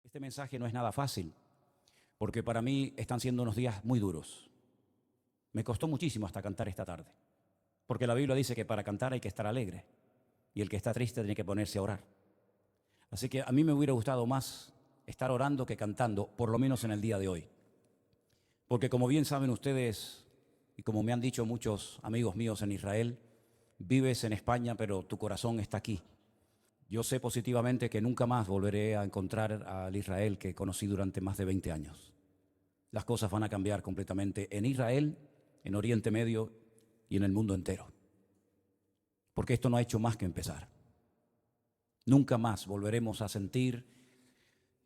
Este mensaje no es nada fácil, porque para mí están siendo unos días muy duros. Me costó muchísimo hasta cantar esta tarde, porque la Biblia dice que para cantar hay que estar alegre, y el que está triste tiene que ponerse a orar. Así que a mí me hubiera gustado más estar orando que cantando, por lo menos en el día de hoy. Porque como bien saben ustedes, y como me han dicho muchos amigos míos en Israel, vives en España, pero tu corazón está aquí. Yo sé positivamente que nunca más volveré a encontrar al Israel que conocí durante más de 20 años. Las cosas van a cambiar completamente en Israel, en Oriente Medio y en el mundo entero. Porque esto no ha hecho más que empezar. Nunca más volveremos a sentir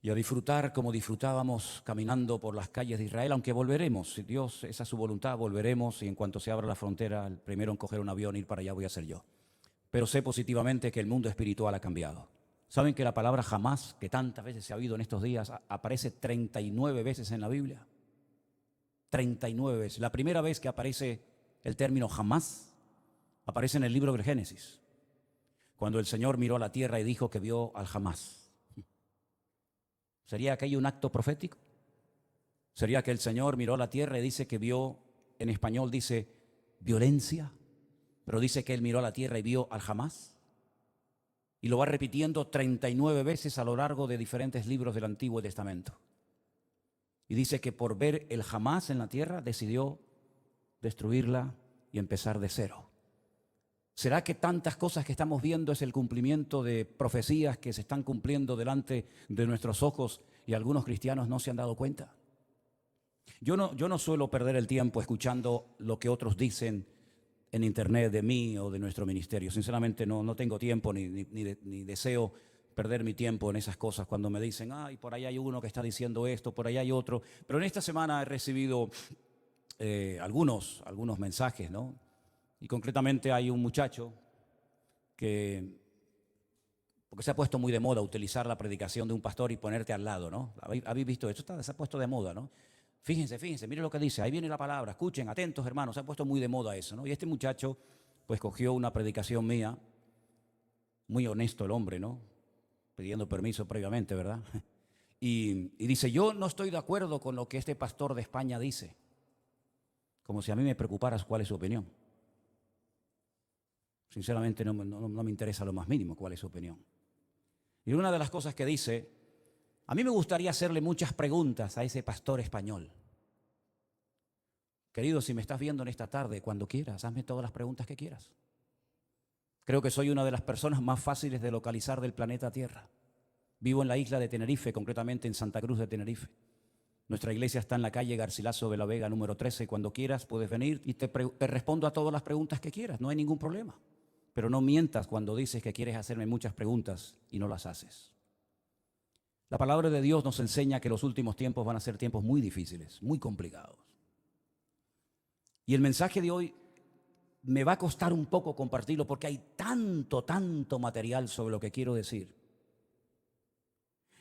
y a disfrutar como disfrutábamos caminando por las calles de Israel, aunque volveremos, si Dios, esa es su voluntad, volveremos y en cuanto se abra la frontera, el primero en coger un avión e ir para allá voy a ser yo. Pero sé positivamente que el mundo espiritual ha cambiado. ¿Saben que la palabra jamás, que tantas veces se ha oído en estos días, aparece 39 veces en la Biblia? 39 veces. La primera vez que aparece el término jamás, aparece en el libro del Génesis, cuando el Señor miró a la tierra y dijo que vio al jamás. ¿Sería aquello un acto profético? ¿Sería que el Señor miró a la tierra y dice que vio, en español dice violencia, pero dice que Él miró a la tierra y vio al jamás? Y lo va repitiendo 39 veces a lo largo de diferentes libros del Antiguo Testamento. Y dice que por ver el jamás en la tierra decidió destruirla y empezar de cero. ¿Será que tantas cosas que estamos viendo es el cumplimiento de profecías que se están cumpliendo delante de nuestros ojos y algunos cristianos no se han dado cuenta? Yo no suelo perder el tiempo escuchando lo que otros dicen en internet de mí o de nuestro ministerio. Sinceramente no tengo tiempo ni deseo perder mi tiempo en esas cosas cuando me dicen, ay, por ahí hay uno que está diciendo esto, por ahí hay otro. Pero en esta semana he recibido algunos mensajes, ¿no? Y concretamente hay un muchacho que, porque se ha puesto muy de moda utilizar la predicación de un pastor y ponerte al lado, ¿no? ¿Habéis visto esto? Se ha puesto de moda, ¿no? Fíjense, miren lo que dice, ahí viene la palabra, escuchen, atentos hermanos, se ha puesto muy de moda eso, ¿no? Y este muchacho pues cogió una predicación mía, muy honesto el hombre, ¿no? Pidiendo permiso previamente, ¿verdad? Y dice, yo no estoy de acuerdo con lo que este pastor de España dice, como si a mí me preocupara cuál es su opinión. Sinceramente no me interesa lo más mínimo cuál es su opinión. Y una de las cosas que dice, a mí me gustaría hacerle muchas preguntas a ese pastor español. Querido, si me estás viendo en esta tarde, cuando quieras, hazme todas las preguntas que quieras. Creo que soy una de las personas más fáciles de localizar del planeta Tierra. Vivo en la isla de Tenerife, concretamente en Santa Cruz de Tenerife. Nuestra iglesia está en la calle Garcilaso de la Vega, número 13. Cuando quieras puedes venir y te respondo a todas las preguntas que quieras, no hay ningún problema. Pero no mientas cuando dices que quieres hacerme muchas preguntas y no las haces. La palabra de Dios nos enseña que los últimos tiempos van a ser tiempos muy difíciles, muy complicados. Y el mensaje de hoy me va a costar un poco compartirlo porque hay tanto material sobre lo que quiero decir.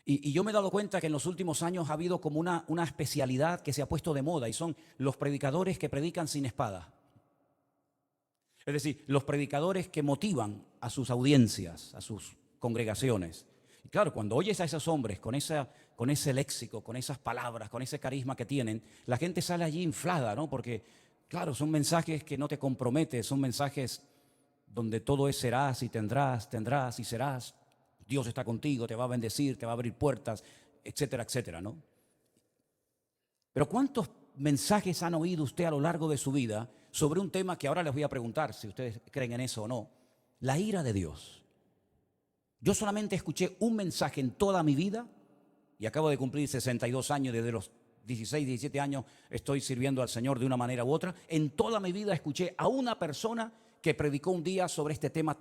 Y yo me he dado cuenta que en los últimos años ha habido como una especialidad que se ha puesto de moda y son los predicadores que predican sin espada. Es decir, los predicadores que motivan a sus audiencias, a sus congregaciones. Y claro, cuando oyes a esos hombres con ese léxico, con esas palabras, con ese carisma que tienen, la gente sale allí inflada, ¿no? Porque, claro, son mensajes que no te comprometen, son mensajes donde todo es serás y tendrás y serás. Dios está contigo, te va a bendecir, te va a abrir puertas, etcétera, etcétera, ¿no? Pero ¿cuántos mensajes han oído usted a lo largo de su vida sobre un tema que ahora les voy a preguntar si ustedes creen en eso o no? La ira de Dios. Yo solamente escuché un mensaje en toda mi vida y acabo de cumplir 62 años, desde los 16, 17 años estoy sirviendo al Señor de una manera u otra. En toda mi vida escuché a una persona que predicó un día sobre este tema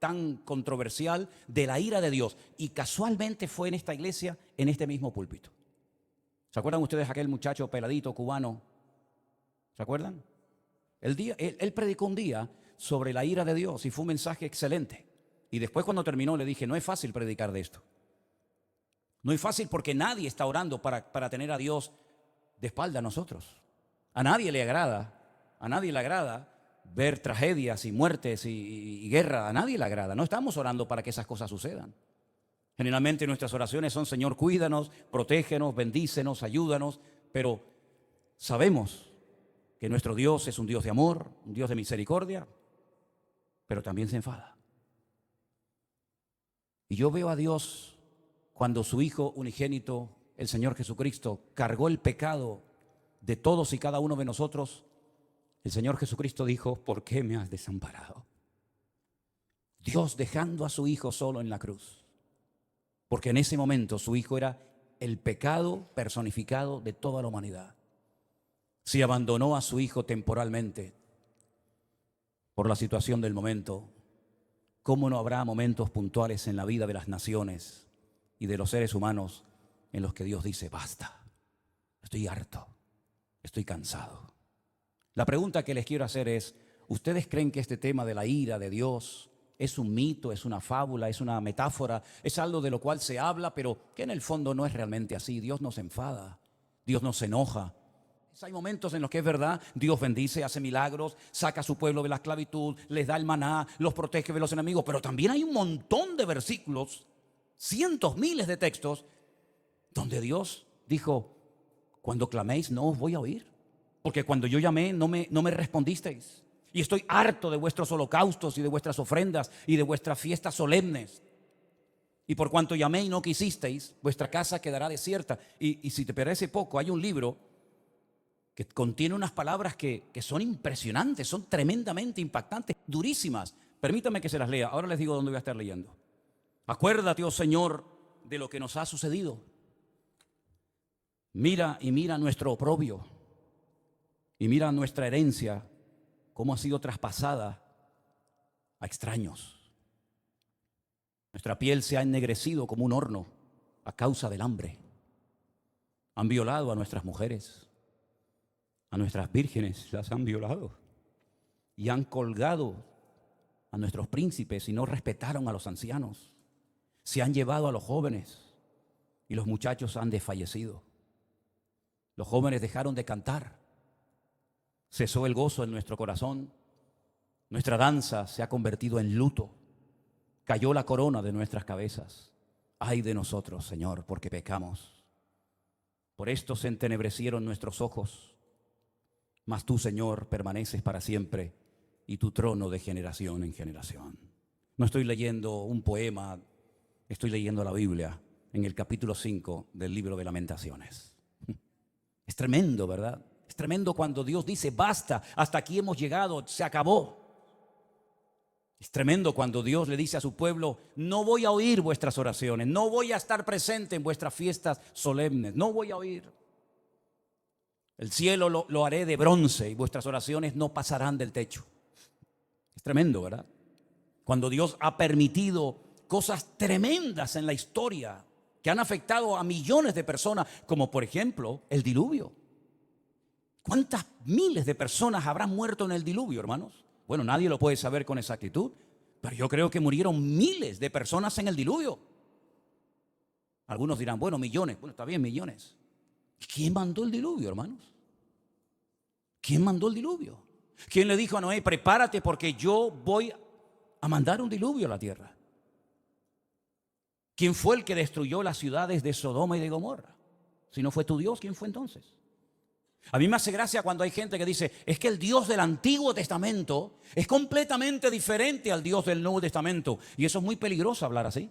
tan controversial de la ira de Dios y casualmente fue en esta iglesia, en este mismo púlpito. ¿Se acuerdan ustedes de aquel muchacho peladito cubano? ¿Se acuerdan? Él predicó un día sobre la ira de Dios y fue un mensaje excelente. Y después cuando terminó le dije, no es fácil predicar de esto. No es fácil porque nadie está orando para tener a Dios de espalda a nosotros. A nadie le agrada ver tragedias y muertes y guerra. A nadie le agrada. No estamos orando para que esas cosas sucedan. Generalmente nuestras oraciones son: Señor, cuídanos, protégenos, bendícenos, ayúdanos. Pero sabemos que nuestro Dios es un Dios de amor, un Dios de misericordia, pero también se enfada. Y yo veo a Dios cuando su Hijo unigénito, el Señor Jesucristo, cargó el pecado de todos y cada uno de nosotros. El Señor Jesucristo dijo: ¿por qué me has desamparado? Dios dejando a su Hijo solo en la cruz, porque en ese momento su Hijo era el pecado personificado de toda la humanidad. Si abandonó a su Hijo temporalmente por la situación del momento, ¿cómo no habrá momentos puntuales en la vida de las naciones y de los seres humanos en los que Dios dice: basta, estoy harto, estoy cansado? La pregunta que les quiero hacer es: ¿ustedes creen que este tema de la ira de Dios es un mito, es una fábula, es una metáfora, es algo de lo cual se habla, pero que en el fondo no es realmente así? Dios no se enfada, Dios no se enoja. Hay momentos en los que es verdad, Dios bendice, hace milagros, saca a su pueblo de la esclavitud, les da el maná, los protege de los enemigos, pero también hay un montón de versículos, cientos, miles de textos, donde Dios dijo: cuando claméis no os voy a oír, porque cuando yo llamé no me respondisteis, y estoy harto de vuestros holocaustos y de vuestras ofrendas y de vuestras fiestas solemnes. Y por cuanto llamé y no quisisteis, vuestra casa quedará desierta. Y si te parece poco, hay un libro que contiene unas palabras que son impresionantes, son tremendamente impactantes, durísimas. Permítame que se las lea. Ahora les digo dónde voy a estar leyendo. Acuérdate, oh Señor, de lo que nos ha sucedido. Mira nuestro oprobio, y mira nuestra herencia, cómo ha sido traspasada a extraños. Nuestra piel se ha ennegrecido como un horno a causa del hambre. Han violado a nuestras mujeres, a nuestras vírgenes las han violado, y han colgado a nuestros príncipes y no respetaron a los ancianos. Se han llevado a los jóvenes y los muchachos han desfallecido. Los jóvenes dejaron de cantar, cesó el gozo en nuestro corazón, nuestra danza se ha convertido en luto, cayó la corona de nuestras cabezas. Ay de nosotros, Señor, porque pecamos. Por esto se entenebrecieron nuestros ojos, mas tú, Señor, permaneces para siempre, y tu trono de generación en generación. No estoy leyendo un poema, estoy leyendo la Biblia en el capítulo 5 del libro de Lamentaciones. Es tremendo, ¿verdad? Es tremendo cuando Dios dice: basta, hasta aquí hemos llegado, se acabó. Es tremendo cuando Dios le dice a su pueblo: no voy a oír vuestras oraciones, no voy a estar presente en vuestras fiestas solemnes, no voy a oír. El cielo lo haré de bronce y vuestras oraciones no pasarán del techo. Es tremendo, ¿verdad? Cuando Dios ha permitido cosas tremendas en la historia que han afectado a millones de personas, como por ejemplo el diluvio. ¿Cuántas miles de personas habrán muerto en el diluvio, hermanos? Bueno, nadie lo puede saber con exactitud, pero yo creo que murieron miles de personas en el diluvio. Algunos dirán: bueno, millones. Bueno, está bien, millones. ¿Quién mandó el diluvio, hermanos? ¿Quién mandó el diluvio? ¿Quién le dijo a Noé: prepárate porque yo voy a mandar un diluvio a la tierra? ¿Quién fue el que destruyó las ciudades de Sodoma y de Gomorra? Si no fue tu Dios, ¿quién fue entonces? A mí me hace gracia cuando hay gente que dice: es que el Dios del Antiguo Testamento es completamente diferente al Dios del Nuevo Testamento. Y eso es muy peligroso hablar así,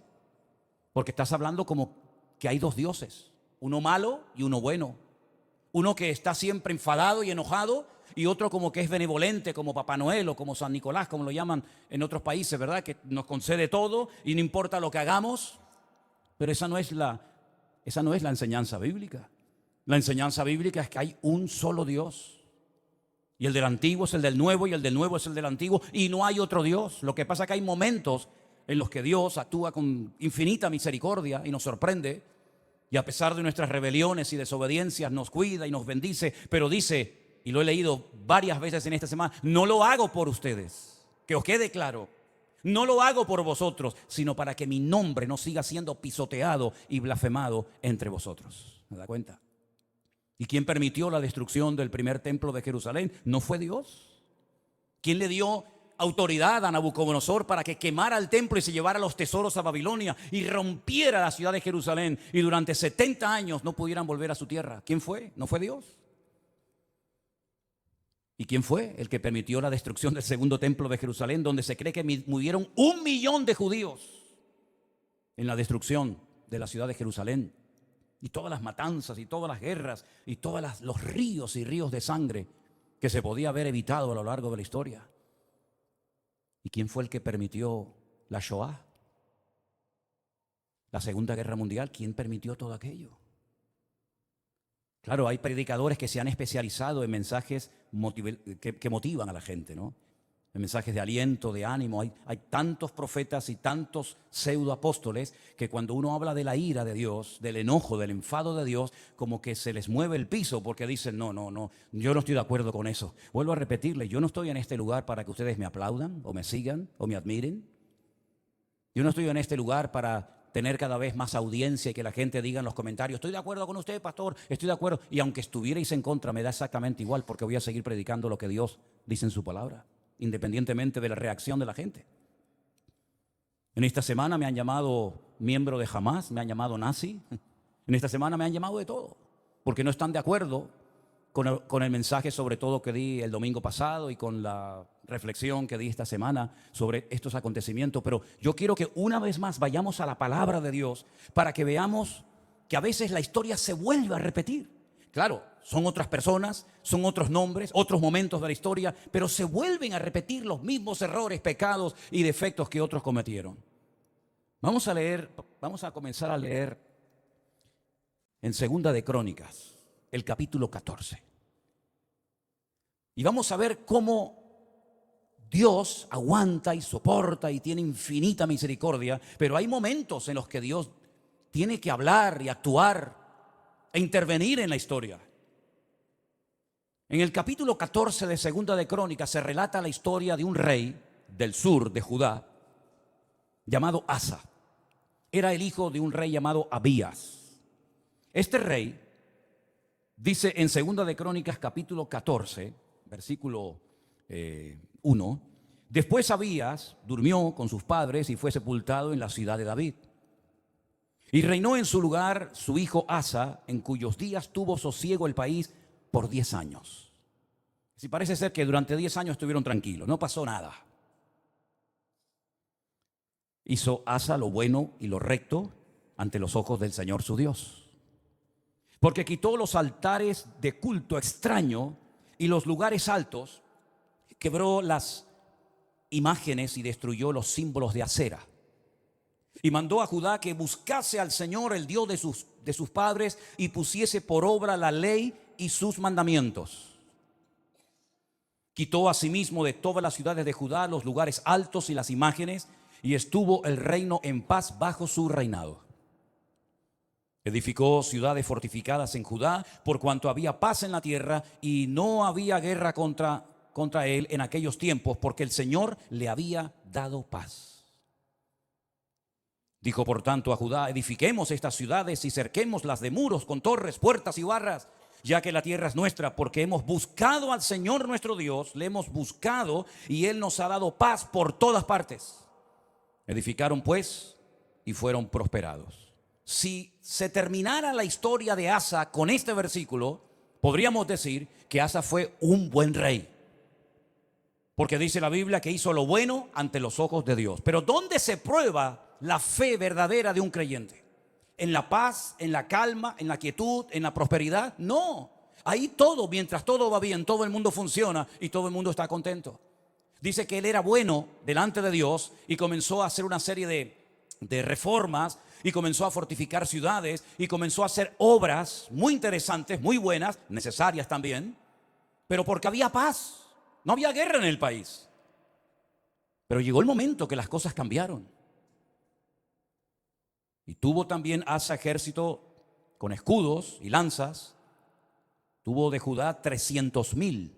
porque estás hablando como que hay dos dioses, uno malo y uno bueno, uno que está siempre enfadado y enojado, y otro como que es benevolente, como Papá Noel o como San Nicolás, como lo llaman en otros países, ¿verdad? Que nos concede todo y no importa lo que hagamos. Pero esa no es la enseñanza bíblica. La enseñanza bíblica es que hay un solo Dios. Y el del antiguo es el del nuevo, y el del nuevo es el del antiguo, y no hay otro Dios. Lo que pasa es que hay momentos en los que Dios actúa con infinita misericordia y nos sorprende, y a pesar de nuestras rebeliones y desobediencias nos cuida y nos bendice, pero dice, y lo he leído varias veces en esta semana: no lo hago por ustedes, que os quede claro. No lo hago por vosotros, sino para que mi nombre no siga siendo pisoteado y blasfemado entre vosotros. ¿Me da cuenta? ¿Y quién permitió la destrucción del primer templo de Jerusalén? ¿No fue Dios? ¿Quién le dio autoridad a Nabucodonosor para que quemara el templo y se llevara los tesoros a Babilonia y rompiera la ciudad de Jerusalén y durante 70 años no pudieran volver a su tierra. ¿Quién fue? ¿No fue Dios? ¿Y quién fue el que permitió la destrucción del segundo templo de Jerusalén, donde se cree que murieron 1 millón de judíos en la destrucción de la ciudad de Jerusalén? Y todas las matanzas y todas las guerras y todos los ríos y ríos de sangre que se podía haber evitado a lo largo de la historia. ¿Y quién fue el que permitió la Shoah? La Segunda Guerra Mundial. ¿Quién permitió todo aquello? Claro, hay predicadores que se han especializado en mensajes que motivan a la gente, ¿no? En mensajes de aliento, de ánimo. Hay tantos profetas y tantos pseudoapóstoles que cuando uno habla de la ira de Dios, del enojo, del enfado de Dios, como que se les mueve el piso porque dicen, no, yo no estoy de acuerdo con eso. Vuelvo a repetirle, yo no estoy en este lugar para que ustedes me aplaudan o me sigan o me admiren. Yo no estoy en este lugar para tener cada vez más audiencia y que la gente diga en los comentarios, estoy de acuerdo con usted, pastor, estoy de acuerdo. Y aunque estuvierais en contra, me da exactamente igual porque voy a seguir predicando lo que Dios dice en su palabra, independientemente de la reacción de la gente. En esta semana me han llamado miembro de Hamas, me han llamado nazi. En esta semana me han llamado de todo, porque no están de acuerdo con el mensaje sobre todo que di el domingo pasado y con la reflexión que di esta semana sobre estos acontecimientos. Pero yo quiero que una vez más vayamos a la palabra de Dios para que veamos que a veces la historia se vuelve a repetir. Claro, son otras personas, son otros nombres, otros momentos de la historia, pero se vuelven a repetir los mismos errores, pecados y defectos que otros cometieron. Vamos a comenzar a leer en Segunda de Crónicas, el capítulo 14. Y vamos a ver cómo Dios aguanta y soporta y tiene infinita misericordia, pero hay momentos en los que Dios tiene que hablar y actuar e intervenir en la historia. En el capítulo 14 de Segunda de Crónicas se relata la historia de un rey del sur de Judá llamado Asa. Era el hijo de un rey llamado Abías. Este rey, dice en Segunda de Crónicas capítulo 14, versículo 1, después Abías durmió con sus padres y fue sepultado en la ciudad de David. Y reinó en su lugar su hijo Asa, en cuyos días tuvo sosiego el país por 10 años. Si parece ser que durante 10 años estuvieron tranquilos, no pasó nada. Hizo Asa lo bueno y lo recto ante los ojos del Señor su Dios, porque quitó los altares de culto extraño y los lugares altos, quebró las imágenes y destruyó los símbolos de Acera. Y mandó a Judá que buscase al Señor, el Dios de sus padres, y pusiese por obra la ley y sus mandamientos. Quitó asimismo de todas las ciudades de Judá los lugares altos y las imágenes, y estuvo el reino en paz bajo su reinado. Edificó ciudades fortificadas en Judá, por cuanto había paz en la tierra y no había guerra contra él en aquellos tiempos, porque el Señor le había dado paz. Dijo por tanto a Judá, edifiquemos estas ciudades y cerquémoslas de muros con torres, puertas y barras, ya que la tierra es nuestra, porque hemos buscado al Señor nuestro Dios, le hemos buscado y Él nos ha dado paz por todas partes. Edificaron pues y fueron prosperados. Si se terminara la historia de Asa con este versículo, podríamos decir que Asa fue un buen rey, porque dice la Biblia que hizo lo bueno ante los ojos de Dios. Pero ¿dónde se prueba la fe verdadera de un creyente? ¿En la paz, en la calma, en la quietud, en la prosperidad? No, ahí todo, mientras todo va bien, todo el mundo funciona y todo el mundo está contento. Dice que él era bueno delante de Dios y comenzó a hacer una serie de reformas y comenzó a fortificar ciudades y comenzó a hacer obras muy interesantes, muy buenas, necesarias también, pero porque había paz, no había guerra en el país. Pero llegó el momento que las cosas cambiaron. Y tuvo también Asa ejército con escudos y lanzas. Tuvo de Judá 300,000.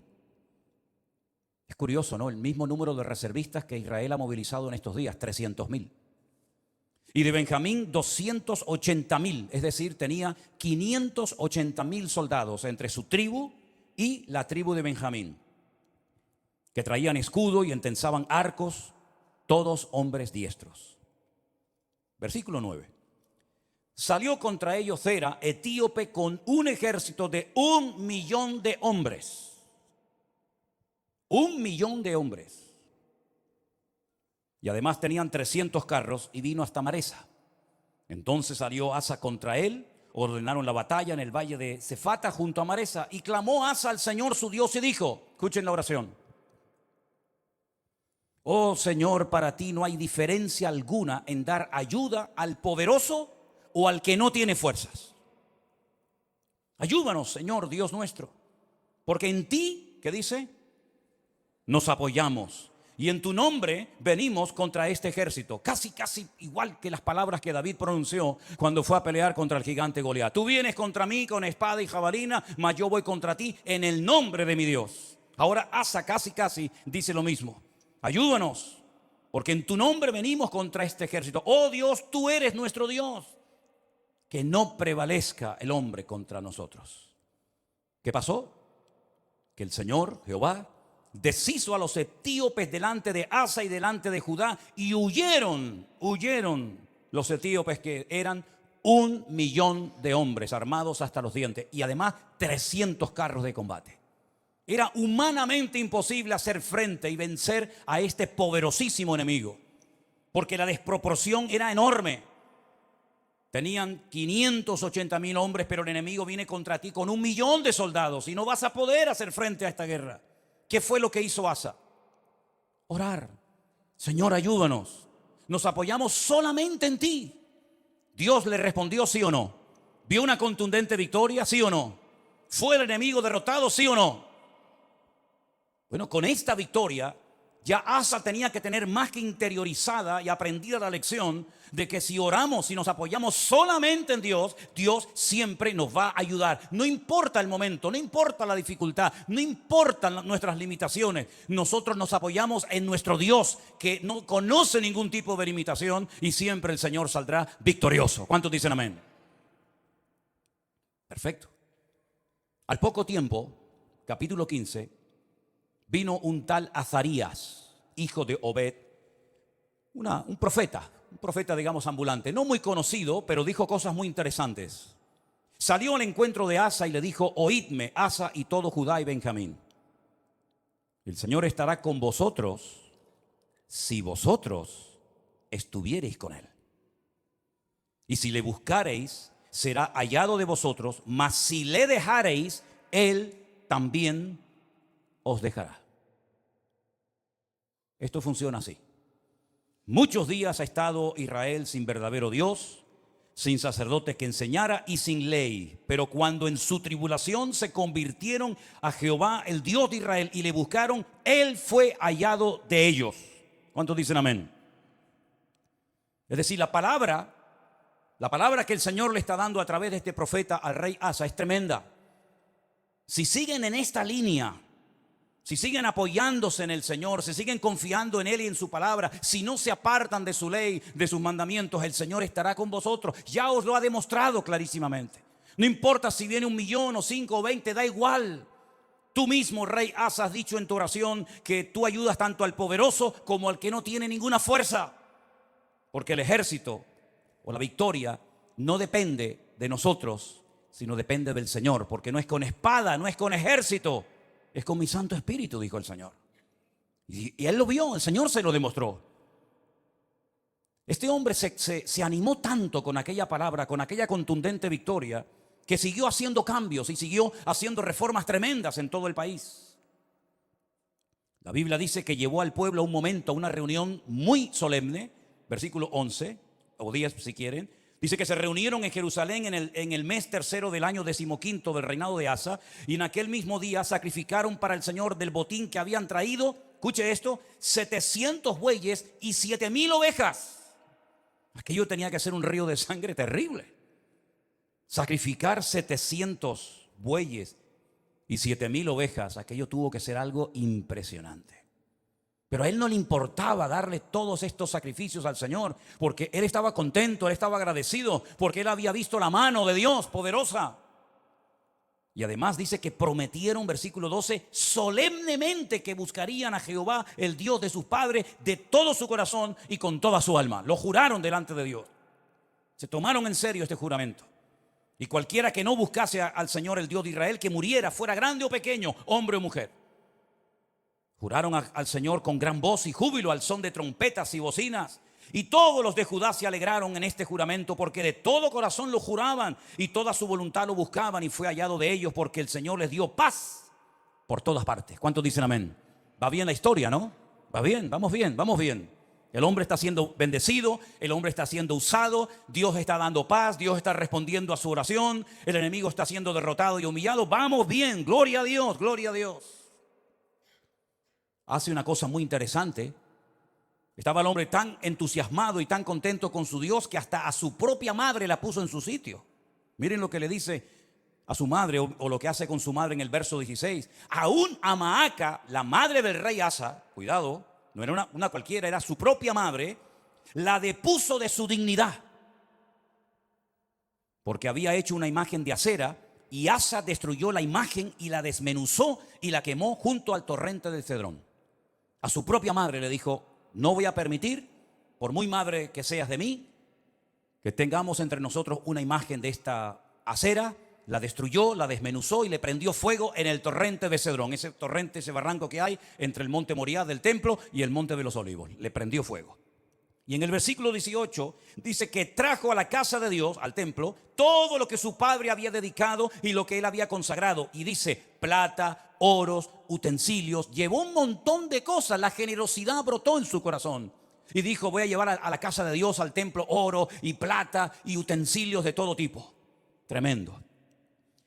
Es curioso, ¿no? El mismo número de reservistas que Israel ha movilizado en estos días, 300,000. Y de Benjamín 280,000, es decir, tenía 580,000 soldados entre su tribu y la tribu de Benjamín. que traían escudo y entensaban arcos, todos hombres diestros. Versículo 9. Salió contra ellos Zera, etíope, con un ejército de 1.000.000 de hombres. 1.000.000 de hombres. Y además tenían 300 carros y vino hasta Maresa. Entonces salió Asa contra él, ordenaron la batalla en el valle de Cefata junto a Maresa, y clamó Asa al Señor su Dios y dijo, escuchen la oración: oh Señor, para ti no hay diferencia alguna en dar ayuda al poderoso o al que no tiene fuerzas. Ayúdanos, Señor Dios nuestro, porque en ti, ¿qué dice? Nos apoyamos, y en tu nombre venimos contra este ejército. Casi igual que las palabras que David pronunció cuando fue a pelear contra el gigante Goliat. Tú vienes contra mí con espada y jabalina, mas yo voy contra ti en el nombre de mi Dios. Ahora Asa casi dice lo mismo. Ayúdanos, porque en tu nombre venimos contra este ejército. Oh Dios, tú eres nuestro Dios. Que no prevalezca el hombre contra nosotros. ¿Qué pasó? Que el Señor, Jehová, deshizo a los etíopes delante de Asa y delante de Judá, y huyeron los etíopes, que eran 1.000.000 de hombres armados hasta los dientes, y además 300 carros de combate. Era humanamente imposible hacer frente y vencer a este poderosísimo enemigo, porque la desproporción era enorme. Tenían 580.000 hombres, pero el enemigo viene contra ti con 1.000.000 de soldados y no vas a poder hacer frente a esta guerra. ¿Qué fue lo que hizo Asa? Orar. Señor, ayúdanos. Nos apoyamos solamente en ti. Dios le respondió, sí o no. ¿Vio una contundente victoria? Sí o no. ¿Fue el enemigo derrotado? Sí o no. Bueno, con esta victoria ya Asa tenía que tener más que interiorizada y aprendida la lección de que si oramos, si nos apoyamos solamente en Dios, Dios siempre nos va a ayudar. No importa el momento, no importa la dificultad, no importan nuestras limitaciones. Nosotros nos apoyamos en nuestro Dios, que no conoce ningún tipo de limitación, y siempre el Señor saldrá victorioso. ¿Cuántos dicen amén? Perfecto. Al poco tiempo, capítulo 15, vino un tal Azarías, hijo de Obed, un profeta, digamos, ambulante, no muy conocido, pero dijo cosas muy interesantes. Salió al encuentro de Asa y le dijo: oídme, Asa y todo Judá y Benjamín. El Señor estará con vosotros si vosotros estuviereis con él. Y si le buscareis, será hallado de vosotros, mas si le dejareis, él también os dejará. Esto funciona así. Muchos días ha estado Israel sin verdadero Dios, sin sacerdote que enseñara y sin ley. Pero cuando en su tribulación se convirtieron a Jehová, el Dios de Israel, y le buscaron, él fue hallado de ellos. ¿Cuántos dicen amén? Es decir, la palabra que el Señor le está dando a través de este profeta al rey Asa es tremenda. Si siguen en esta línea, si siguen apoyándose en el Señor, si siguen confiando en Él y en su palabra, si no se apartan de su ley, de sus mandamientos, el Señor estará con vosotros. Ya os lo ha demostrado clarísimamente. No importa si viene 1.000.000 o 5 o 20, da igual. Tú mismo, rey Asa, has dicho en tu oración que tú ayudas tanto al poderoso como al que no tiene ninguna fuerza. Porque el ejército o la victoria no depende de nosotros, sino depende del Señor. Porque no es con espada, no es con ejército, es con mi Santo Espíritu, dijo el Señor. Y él lo vio, el Señor se lo demostró. Este hombre se animó tanto con aquella palabra, con aquella contundente victoria, que siguió haciendo cambios y siguió haciendo reformas tremendas en todo el país. La Biblia dice que llevó al pueblo a un momento, a una reunión muy solemne, versículo 11, o 10 si quieren. Dice que se reunieron en Jerusalén en el mes tercero del año 15 del reinado de Asa, y en aquel mismo día sacrificaron para el Señor del botín que habían traído, escuche esto, 700 bueyes y 7.000 ovejas. Aquello tenía que ser un río de sangre terrible. Sacrificar 700 bueyes y 7.000 ovejas, aquello tuvo que ser algo impresionante. Pero a él no le importaba darle todos estos sacrificios al Señor, porque él estaba contento, él estaba agradecido, porque él había visto la mano de Dios poderosa. Y además dice que prometieron, versículo 12, solemnemente que buscarían a Jehová, el Dios de sus padres, de todo su corazón y con toda su alma. Lo juraron delante de Dios. Se tomaron en serio este juramento. Y cualquiera que no buscase al Señor, el Dios de Israel, que muriera, fuera grande o pequeño, hombre o mujer. Juraron al Señor con gran voz y júbilo, al son de trompetas y bocinas. Y todos los de Judá se alegraron en este juramento, porque de todo corazón lo juraban y toda su voluntad lo buscaban, y fue hallado de ellos, porque el Señor les dio paz por todas partes. ¿Cuántos dicen amén? Va bien la historia, ¿no? Va bien, vamos bien, vamos bien. El hombre está siendo bendecido, el hombre está siendo usado, Dios está dando paz, Dios está respondiendo a su oración, el enemigo está siendo derrotado y humillado. Vamos bien, gloria a Dios, gloria a Dios. Hace una cosa muy interesante. Estaba el hombre tan entusiasmado y tan contento con su Dios que hasta a su propia madre la puso en su sitio. Miren lo que le dice a su madre, o lo que hace con su madre en el verso 16. Aún a Maaca, la madre del rey Asa, cuidado, no era una cualquiera, era su propia madre, la depuso de su dignidad, porque había hecho una imagen de acera, y Asa destruyó la imagen y la desmenuzó y la quemó junto al torrente del Cedrón. A su propia madre le dijo: no voy a permitir, por muy madre que seas de mí, que tengamos entre nosotros una imagen de esta acera. La destruyó, la desmenuzó y le prendió fuego en el torrente de Cedrón. Ese torrente, ese barranco que hay entre el monte Moriah del templo y el monte de los olivos. Le prendió fuego. Y en el versículo 18 dice que trajo a la casa de Dios, al templo, todo lo que su padre había dedicado y lo que él había consagrado. Y dice: plata, oros, utensilios. Llevó un montón de cosas. La generosidad brotó en su corazón. Y dijo: voy a llevar a la casa de Dios, al templo, oro y plata y utensilios de todo tipo. Tremendo.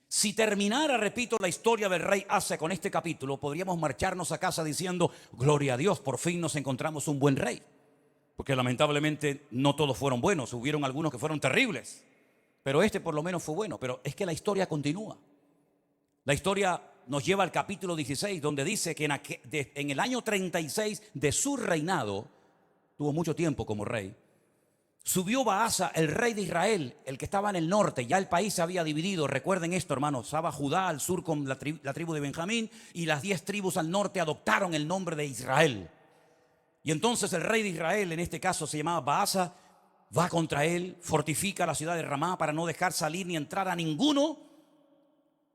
Si terminara, repito, la historia del rey Asa con este capítulo, podríamos marcharnos a casa diciendo: gloria a Dios, por fin nos encontramos un buen rey. Porque lamentablemente no todos fueron buenos, hubieron algunos que fueron terribles, pero este por lo menos fue bueno. Pero es que la historia continúa. La historia nos lleva al capítulo 16, donde dice que en el año 36 de su reinado, tuvo mucho tiempo como rey, subió Baasa, el rey de Israel, el que estaba en el norte. Ya el país se había dividido, recuerden esto, hermanos. Estaba Judá al sur con la tribu de Benjamín, y las 10 tribus al norte adoptaron el nombre de Israel. Y entonces el rey de Israel, en este caso se llamaba Baasa, va contra él, fortifica la ciudad de Ramá para no dejar salir ni entrar a ninguno.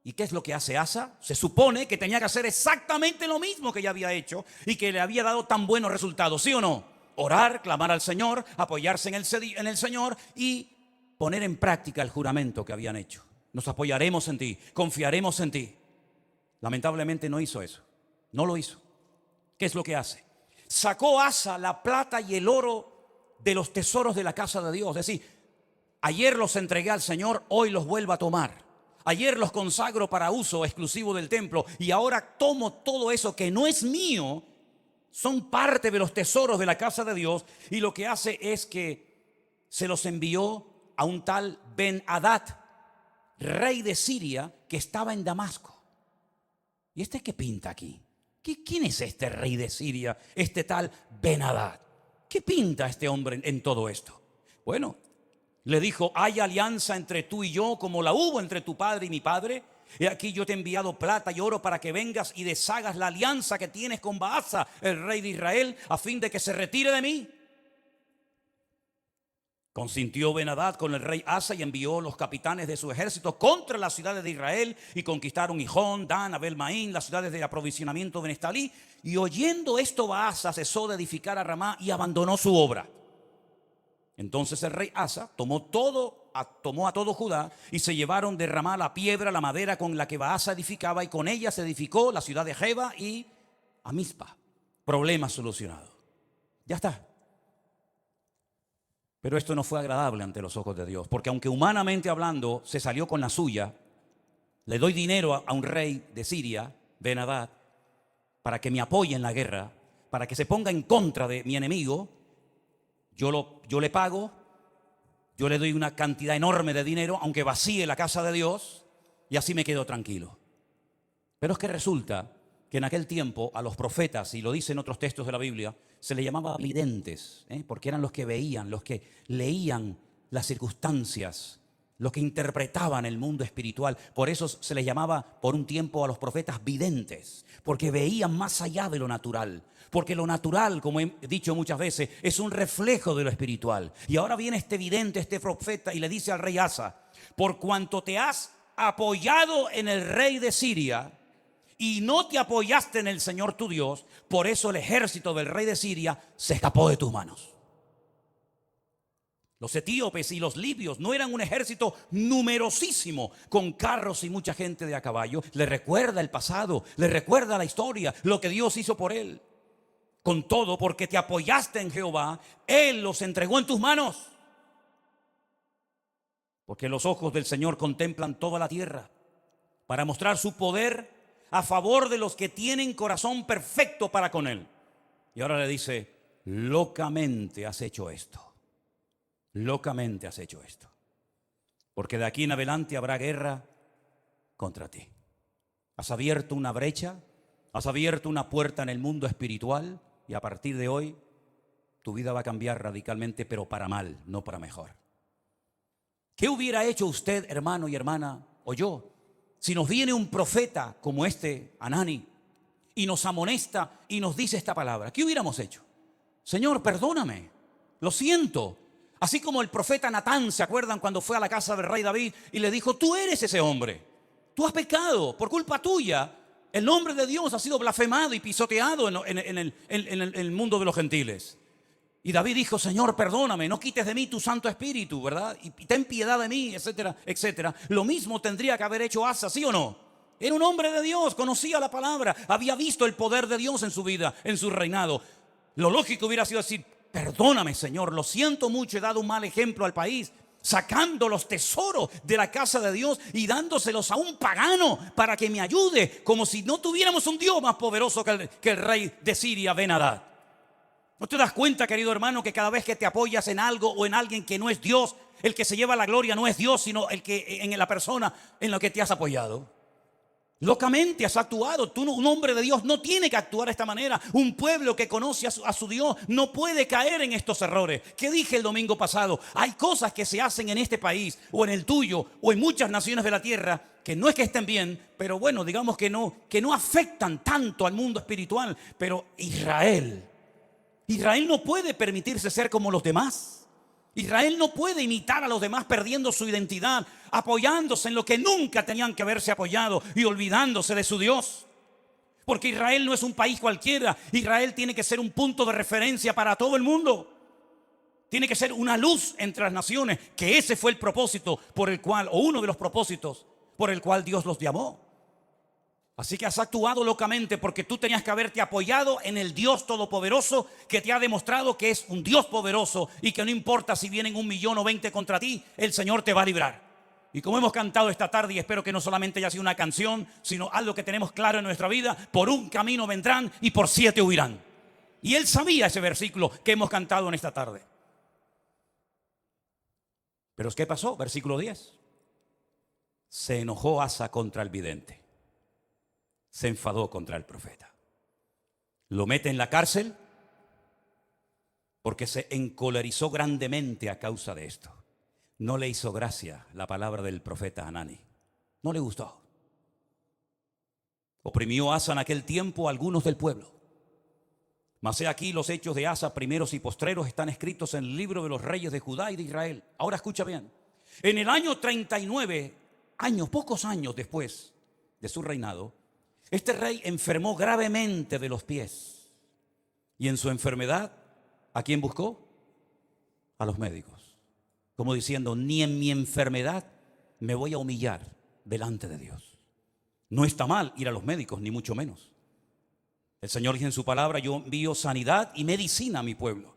¿Y qué es lo que hace Asa? Se supone que tenía que hacer exactamente lo mismo que ya había hecho y que le había dado tan buenos resultados, ¿sí o no? Orar, clamar al Señor, apoyarse en el Señor y poner en práctica el juramento que habían hecho. Nos apoyaremos en ti, confiaremos en ti. Lamentablemente no hizo eso, no lo hizo. ¿Qué es lo que hace? Sacó Asa la plata y el oro de los tesoros de la casa de Dios. Es decir, ayer los entregué al Señor, hoy los vuelvo a tomar. Ayer los consagro para uso exclusivo del templo, y ahora tomo todo eso que no es mío. Son parte de los tesoros de la casa de Dios. Y lo que hace es que se los envió a un tal Ben-Hadad, rey de Siria, que estaba en Damasco. ¿Y este qué pinta aquí? ¿Quién es este rey de Siria, este tal Ben-Hadad? ¿Qué pinta este hombre en todo esto? Bueno, le dijo: hay alianza entre tú y yo como la hubo entre tu padre y mi padre. Y aquí yo te he enviado plata y oro para que vengas y deshagas la alianza que tienes con Baasa, el rey de Israel, a fin de que se retire de mí. Consintió Ben-Hadad con el rey Asa y envió los capitanes de su ejército contra las ciudades de Israel, y conquistaron Gijón, Dan, Abel-Maín, las ciudades de aprovisionamiento de Neftalí. Y oyendo esto, Baasa cesó de edificar a Ramá y abandonó su obra. Entonces el rey Asa tomó a todo Judá, y se llevaron de Ramá la piedra, la madera con la que Baasa edificaba, y con ella se edificó la ciudad de Jeba y a Mizpa. Problema solucionado. Ya está. Pero esto no fue agradable ante los ojos de Dios, porque aunque humanamente hablando se salió con la suya, le doy dinero a un rey de Siria, Ben-Hadad, para que me apoye en la guerra, para que se ponga en contra de mi enemigo. Yo le pago, yo le doy una cantidad enorme de dinero, aunque vacíe la casa de Dios, y así me quedo tranquilo. Pero es que resulta que en aquel tiempo a los profetas, y lo dicen otros textos de la Biblia, se les llamaba videntes, porque eran los que veían, los que leían las circunstancias, los que interpretaban el mundo espiritual. Por eso se les llamaba por un tiempo a los profetas videntes, porque veían más allá de lo natural. Porque lo natural, como he dicho muchas veces, es un reflejo de lo espiritual. Y ahora viene este vidente, este profeta, y le dice al rey Asa: por cuanto te has apoyado en el rey de Siria y no te apoyaste en el Señor tu Dios, por eso el ejército del rey de Siria se escapó de tus manos. Los etíopes y los libios no eran un ejército numerosísimo con carros y mucha gente de a caballo. Le recuerda el pasado, le recuerda la historia, lo que Dios hizo por él. Con todo, porque te apoyaste en Jehová, Él los entregó en tus manos. Porque los ojos del Señor contemplan toda la tierra para mostrar su poder a favor de los que tienen corazón perfecto para con Él. Y ahora le dice: locamente has hecho esto. Locamente has hecho esto. Porque de aquí en adelante habrá guerra contra ti. Has abierto una brecha, has abierto una puerta en el mundo espiritual. Y a partir de hoy, tu vida va a cambiar radicalmente, pero para mal, no para mejor. ¿Qué hubiera hecho usted, hermano y hermana, o yo, si nos viene un profeta como este, Hanani, y nos amonesta y nos dice esta palabra? ¿Qué hubiéramos hecho? Señor, perdóname, lo siento. Así como el profeta Natán, ¿se acuerdan cuando fue a la casa del rey David y le dijo: tú eres ese hombre, tú has pecado, por culpa tuya el nombre de Dios ha sido blasfemado y pisoteado en el mundo de los gentiles? Y David dijo: Señor, perdóname, no quites de mí tu Santo Espíritu, ¿verdad? Y ten piedad de mí, etcétera, etcétera. Lo mismo tendría que haber hecho Asa, ¿sí o no? Era un hombre de Dios, conocía la palabra, había visto el poder de Dios en su vida, en su reinado. Lo lógico hubiera sido decir: perdóname, Señor, lo siento mucho, he dado un mal ejemplo al país, sacando los tesoros de la casa de Dios y dándoselos a un pagano para que me ayude, como si no tuviéramos un Dios más poderoso que el rey de Siria, Ben-Hadad. ¿No te das cuenta, querido hermano, que cada vez que te apoyas en algo o en alguien que no es Dios, el que se lleva la gloria no es Dios, sino el que en la persona en la que te has apoyado? Locamente has actuado. Tú, un hombre de Dios, no tiene que actuar de esta manera. Un pueblo que conoce a su Dios no puede caer en estos errores. ¿Qué dije el domingo pasado? Hay cosas que se hacen en este país o en el tuyo o en muchas naciones de la tierra que no es que estén bien, pero bueno, digamos que no afectan tanto al mundo espiritual. Pero Israel no puede permitirse ser como los demás. Israel no puede imitar a los demás perdiendo su identidad, apoyándose en lo que nunca tenían que haberse apoyado y olvidándose de su Dios. Porque Israel no es un país cualquiera. Israel tiene que ser un punto de referencia para todo el mundo. Tiene que ser una luz entre las naciones, que ese fue el propósito por el cual, o uno de los propósitos por el cual Dios los llamó. Así que has actuado locamente porque tú tenías que haberte apoyado en el Dios Todopoderoso, que te ha demostrado que es un Dios poderoso y que no importa si vienen 1 millón o 20 contra ti, el Señor te va a librar. Y como hemos cantado esta tarde, y espero que no solamente haya sido una canción, sino algo que tenemos claro en nuestra vida: por un camino vendrán y por 7 huirán. Y él sabía ese versículo que hemos cantado en esta tarde. Pero ¿qué pasó? Versículo 10. Se enojó Asa contra el vidente. Se enfadó contra el profeta. Lo mete en la cárcel porque se encolerizó grandemente a causa de esto. No le hizo gracia la palabra del profeta Hanani. No le gustó. Oprimió Asa en aquel tiempo a algunos del pueblo. Mas he aquí, los hechos de Asa, primeros y postreros, están escritos en el libro de los reyes de Judá y de Israel. Ahora escucha bien. En el año 39, pocos años después de su reinado, este rey enfermó gravemente de los pies. Y en su enfermedad, ¿a quién buscó? A los médicos. Como diciendo: ni en mi enfermedad me voy a humillar delante de Dios. No está mal ir a los médicos, ni mucho menos. El Señor dice en su palabra: yo envío sanidad y medicina a mi pueblo.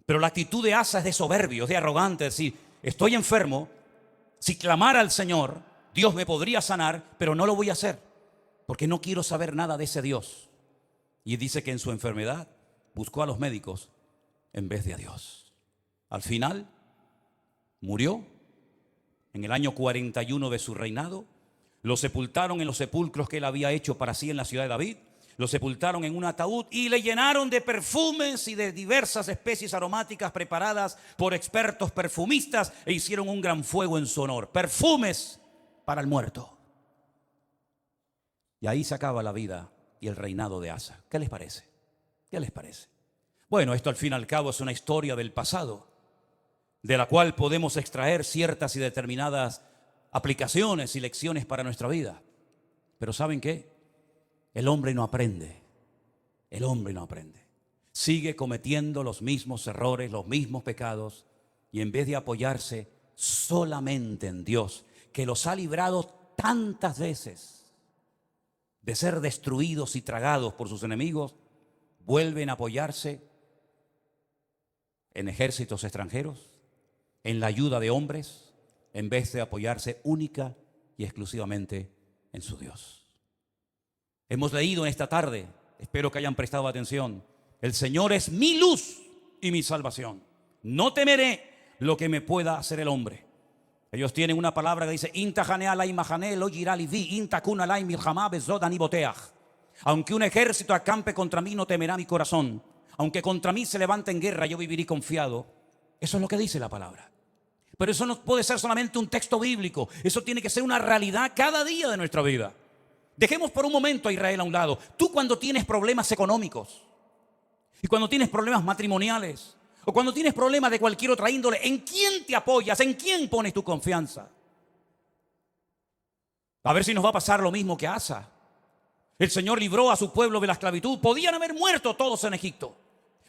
Pero la actitud de Asa es de soberbio, es de arrogante. Es decir, estoy enfermo, si clamara al Señor, Dios me podría sanar, pero no lo voy a hacer, porque no quiero saber nada de ese Dios. Y dice que en su enfermedad buscó a los médicos en vez de a Dios. Al final murió en el año 41 de su reinado. Lo sepultaron en los sepulcros que él había hecho para sí en la ciudad de David. Lo sepultaron en un ataúd y le llenaron de perfumes y de diversas especies aromáticas preparadas por expertos perfumistas e hicieron un gran fuego en su honor. Perfumes para el muerto. Y ahí se acaba la vida y el reinado de Asa. ¿Qué les parece? ¿Qué les parece? Bueno, esto al fin y al cabo es una historia del pasado, de la cual podemos extraer ciertas y determinadas aplicaciones y lecciones para nuestra vida. Pero ¿saben qué? El hombre no aprende. El hombre no aprende. Sigue cometiendo los mismos errores, los mismos pecados, y en vez de apoyarse solamente en Dios, que los ha librado tantas veces de ser destruidos y tragados por sus enemigos, vuelven a apoyarse en ejércitos extranjeros, en la ayuda de hombres, en vez de apoyarse única y exclusivamente en su Dios. Hemos leído en esta tarde, espero que hayan prestado atención, el Señor es mi luz y mi salvación. No temeré lo que me pueda hacer el hombre. Ellos tienen una palabra que dice, aunque un ejército acampe contra mí, no temerá mi corazón. Aunque contra mí se levante en guerra, yo viviré confiado. Eso es lo que dice la palabra. Pero eso no puede ser solamente un texto bíblico. Eso tiene que ser una realidad cada día de nuestra vida. Dejemos por un momento a Israel a un lado. Tú cuando tienes problemas económicos y cuando tienes problemas matrimoniales o cuando tienes problemas de cualquier otra índole, ¿en quién te apoyas? ¿En quién pones tu confianza? A ver si nos va a pasar lo mismo que a Asa. El Señor libró a su pueblo de la esclavitud. Podían haber muerto todos en Egipto.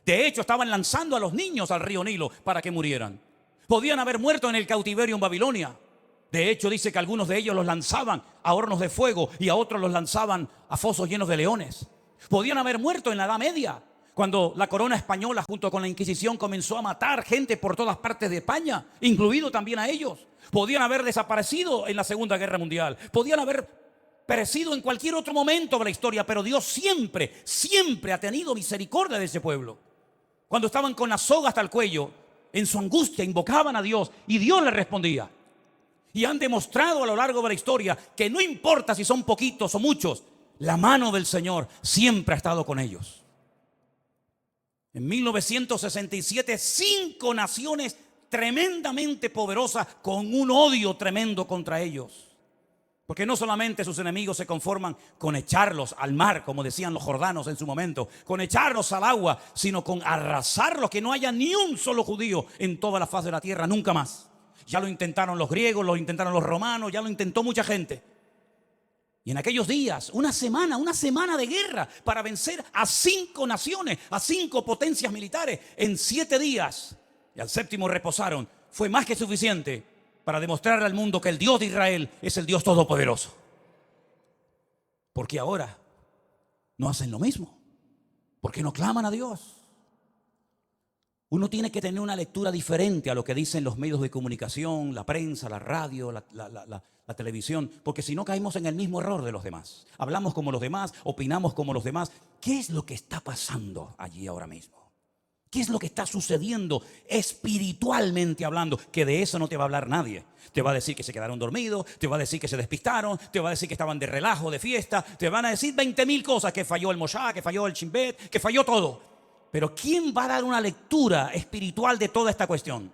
De hecho, estaban lanzando a los niños al río Nilo para que murieran. Podían haber muerto en el cautiverio en Babilonia. De hecho, dice que algunos de ellos los lanzaban a hornos de fuego y a otros los lanzaban a fosos llenos de leones. Podían haber muerto en la Edad Media, cuando la corona española junto con la Inquisición comenzó a matar gente por todas partes de España, incluido también a ellos. Podían haber desaparecido en la Segunda Guerra Mundial. Podían haber perecido en cualquier otro momento de la historia, pero Dios siempre, siempre ha tenido misericordia de ese pueblo. Cuando estaban con la soga hasta el cuello, en su angustia invocaban a Dios y Dios les respondía. Y han demostrado a lo largo de la historia que no importa si son poquitos o muchos, la mano del Señor siempre ha estado con ellos. En 1967, 5 naciones tremendamente poderosas con un odio tremendo contra ellos. Porque no solamente sus enemigos se conforman con echarlos al mar, como decían los jordanos en su momento, con echarlos al agua, sino con arrasarlos, que no haya ni un solo judío en toda la faz de la tierra, nunca más. Ya lo intentaron los griegos, lo intentaron los romanos, ya lo intentó mucha gente. Y en aquellos días, una semana de guerra para vencer a 5 naciones, a 5 potencias militares en 7 días. Y al 7º reposaron. Fue más que suficiente para demostrarle al mundo que el Dios de Israel es el Dios todopoderoso. Porque ahora no hacen lo mismo. Porque no claman a Dios. Uno tiene que tener una lectura diferente a lo que dicen los medios de comunicación, la prensa, la radio, la televisión, porque si no caemos en el mismo error de los demás. Hablamos como los demás, opinamos como los demás. ¿Qué es lo que está pasando allí ahora mismo? ¿Qué es lo que está sucediendo espiritualmente hablando? Que de eso no te va a hablar nadie. Te va a decir que se quedaron dormidos, te va a decir que se despistaron, te va a decir que estaban de relajo, de fiesta, te van a decir 20.000 cosas, que falló el Moshá, que falló el Chimbet, que falló todo. Pero ¿quién va a dar una lectura espiritual de toda esta cuestión?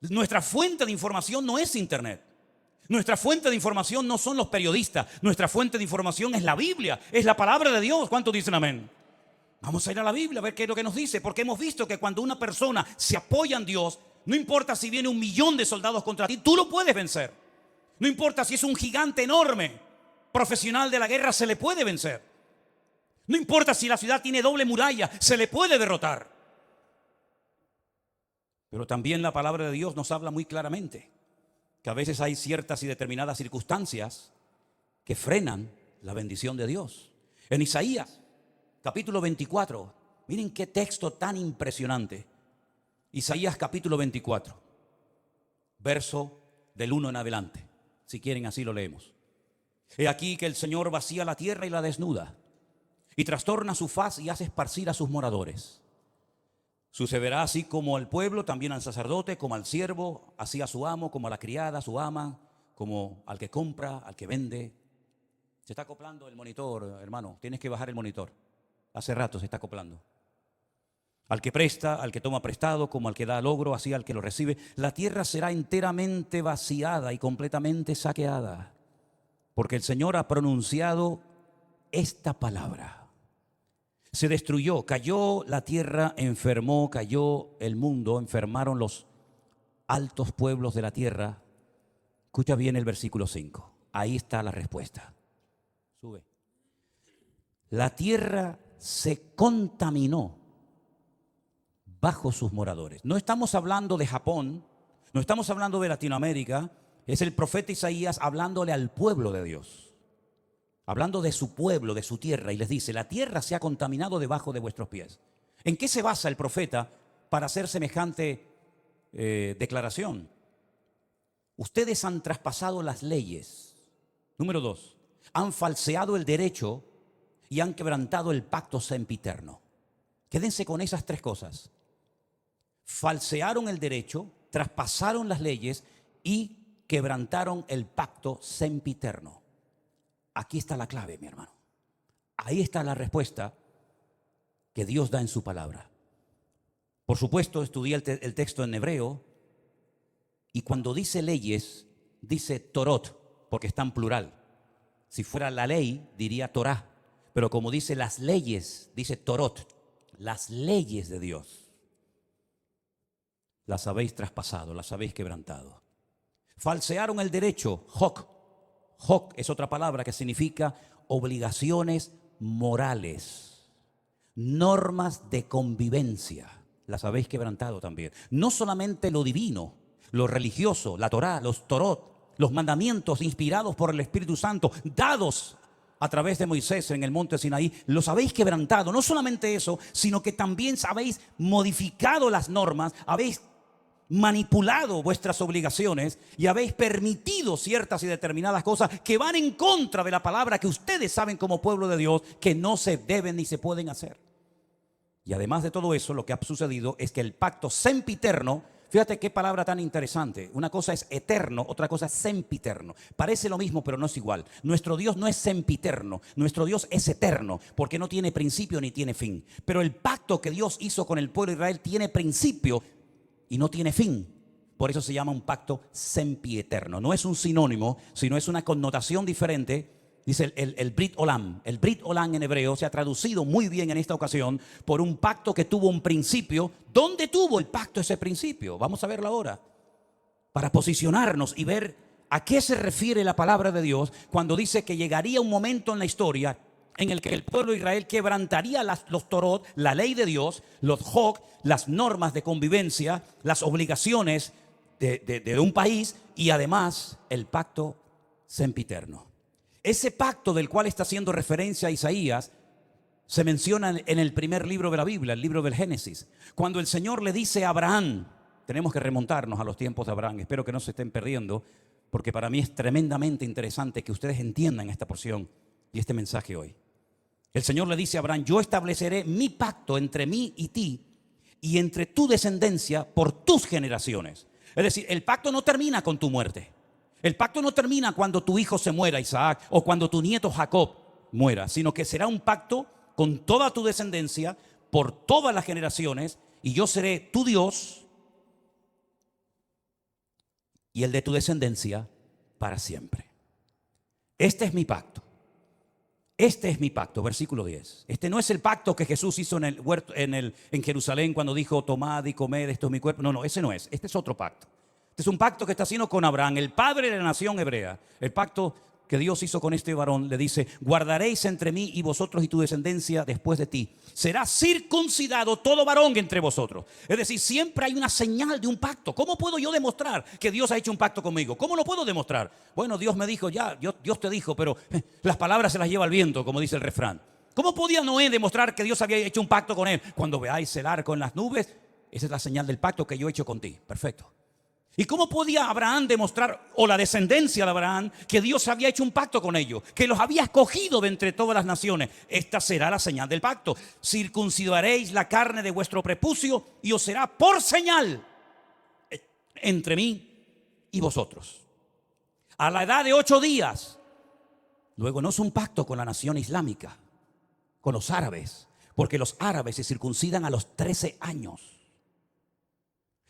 Nuestra fuente de información no es Internet. Nuestra fuente de información no son los periodistas. Nuestra fuente de información es la Biblia, es la palabra de Dios. ¿Cuántos dicen amén? Vamos a ir a la Biblia a ver qué es lo que nos dice, porque hemos visto que cuando una persona se apoya en Dios, no importa si viene 1.000.000 de soldados contra ti, tú lo puedes vencer. No importa si es un gigante enorme, profesional de la guerra, se le puede vencer. No importa si la ciudad tiene doble muralla, se le puede derrotar. Pero también la palabra de Dios nos habla muy claramente que a veces hay ciertas y determinadas circunstancias que frenan la bendición de Dios. En Isaías, capítulo 24, miren qué texto tan impresionante. Isaías capítulo 24, verso del 1 en adelante. Si quieren así lo leemos. He aquí que el Señor vacía la tierra y la desnuda, y trastorna su faz y hace esparcir a sus moradores. Sucederá así como al pueblo, también al sacerdote, como al siervo, así a su amo, como a la criada, a su ama, como al que compra, al que vende. Se está acoplando el monitor, hermano. Tienes que bajar el monitor. Hace rato se está acoplando. Al que presta, al que toma prestado, como al que da logro, así al que lo recibe. La tierra será enteramente vaciada y completamente saqueada, porque el Señor ha pronunciado esta palabra. Se destruyó, cayó la tierra, enfermó, cayó el mundo, enfermaron los altos pueblos de la tierra. Escucha bien el versículo 5. Ahí está la respuesta. Sube. La tierra se contaminó bajo sus moradores. No estamos hablando de Japón, no estamos hablando de Latinoamérica. Es el profeta Isaías hablándole al pueblo de Dios, hablando de su pueblo, de su tierra, y les dice: la tierra se ha contaminado debajo de vuestros pies. ¿En qué se basa el profeta para hacer semejante declaración? Ustedes han traspasado las leyes. Número 2, han falseado el derecho y han quebrantado el pacto sempiterno. Quédense con esas tres cosas. Falsearon el derecho, traspasaron las leyes y quebrantaron el pacto sempiterno. Aquí está la clave, mi hermano. Ahí está la respuesta que Dios da en su palabra. Por supuesto, estudié el texto en hebreo, y cuando dice leyes, dice Torot, porque está en plural. Si fuera la ley, diría Torah, pero como dice las leyes, dice Torot, las leyes de Dios. Las habéis traspasado, las habéis quebrantado. Falsearon el derecho, Hok. Hok es otra palabra que significa obligaciones morales, normas de convivencia. Las habéis quebrantado también. No solamente lo divino, lo religioso, la Torá, los Torot, los mandamientos inspirados por el Espíritu Santo, dados a través de Moisés en el monte Sinaí, los habéis quebrantado. No solamente eso, sino que también habéis modificado las normas, habéis manipulado vuestras obligaciones y habéis permitido ciertas y determinadas cosas que van en contra de la palabra que ustedes saben como pueblo de Dios que no se deben ni se pueden hacer. Y además de todo eso, lo que ha sucedido es que el pacto sempiterno, fíjate qué palabra tan interesante. Una cosa es eterno, otra cosa es sempiterno. Parece lo mismo, pero no es igual. Nuestro Dios no es sempiterno, nuestro Dios es eterno, porque no tiene principio ni tiene fin. Pero el pacto que Dios hizo con el pueblo de Israel tiene principio y no tiene fin. Por eso se llama un pacto sempieterno. No es un sinónimo, sino es una connotación diferente. Dice el Brit Olam. El Brit Olam en hebreo se ha traducido muy bien en esta ocasión por un pacto que tuvo un principio. ¿Dónde tuvo el pacto ese principio? Vamos a verlo ahora, para posicionarnos y ver a qué se refiere la palabra de Dios cuando dice que llegaría un momento en la historia en el que el pueblo de Israel quebrantaría los Torot, la ley de Dios, los Hok, las normas de convivencia, las obligaciones de un país, y además el pacto sempiterno. Ese pacto del cual está haciendo referencia a Isaías se menciona en el primer libro de la Biblia, el libro del Génesis. Cuando el Señor le dice a Abraham, tenemos que remontarnos a los tiempos de Abraham, espero que no se estén perdiendo, porque para mí es tremendamente interesante que ustedes entiendan esta porción y este mensaje hoy. El Señor le dice a Abraham: yo estableceré mi pacto entre mí y ti y entre tu descendencia por tus generaciones. Es decir, el pacto no termina con tu muerte. El pacto no termina cuando tu hijo se muera, Isaac, o cuando tu nieto Jacob muera, sino que será un pacto con toda tu descendencia por todas las generaciones, y yo seré tu Dios y el de tu descendencia para siempre. Este es mi pacto. Este es mi pacto, versículo 10. Este no es el pacto que Jesús hizo en el huerto, en Jerusalén, cuando dijo: tomad y comed, esto es mi cuerpo. No, ese no es. Este es otro pacto. Este es un pacto que está haciendo con Abraham, el padre de la nación hebrea. El pacto que Dios hizo con este varón, le dice: guardaréis entre mí y vosotros y tu descendencia después de ti. Será circuncidado todo varón entre vosotros. Es decir, siempre hay una señal de un pacto. ¿Cómo puedo yo demostrar que Dios ha hecho un pacto conmigo? ¿Cómo lo puedo demostrar? Bueno, Dios me dijo, ya, Dios te dijo, pero las palabras se las lleva el viento, como dice el refrán. ¿Cómo podía Noé demostrar que Dios había hecho un pacto con él? Cuando veáis el arco en las nubes, esa es la señal del pacto que yo he hecho contigo. Perfecto. ¿Y cómo podía Abraham demostrar, o la descendencia de Abraham, que Dios había hecho un pacto con ellos, que los había escogido de entre todas las naciones? Esta será la señal del pacto: circuncidaréis la carne de vuestro prepucio y os será por señal entre mí y vosotros. A la edad de 8 días Luego no es un pacto con la nación islámica, con los árabes, porque los árabes se circuncidan a los 13 años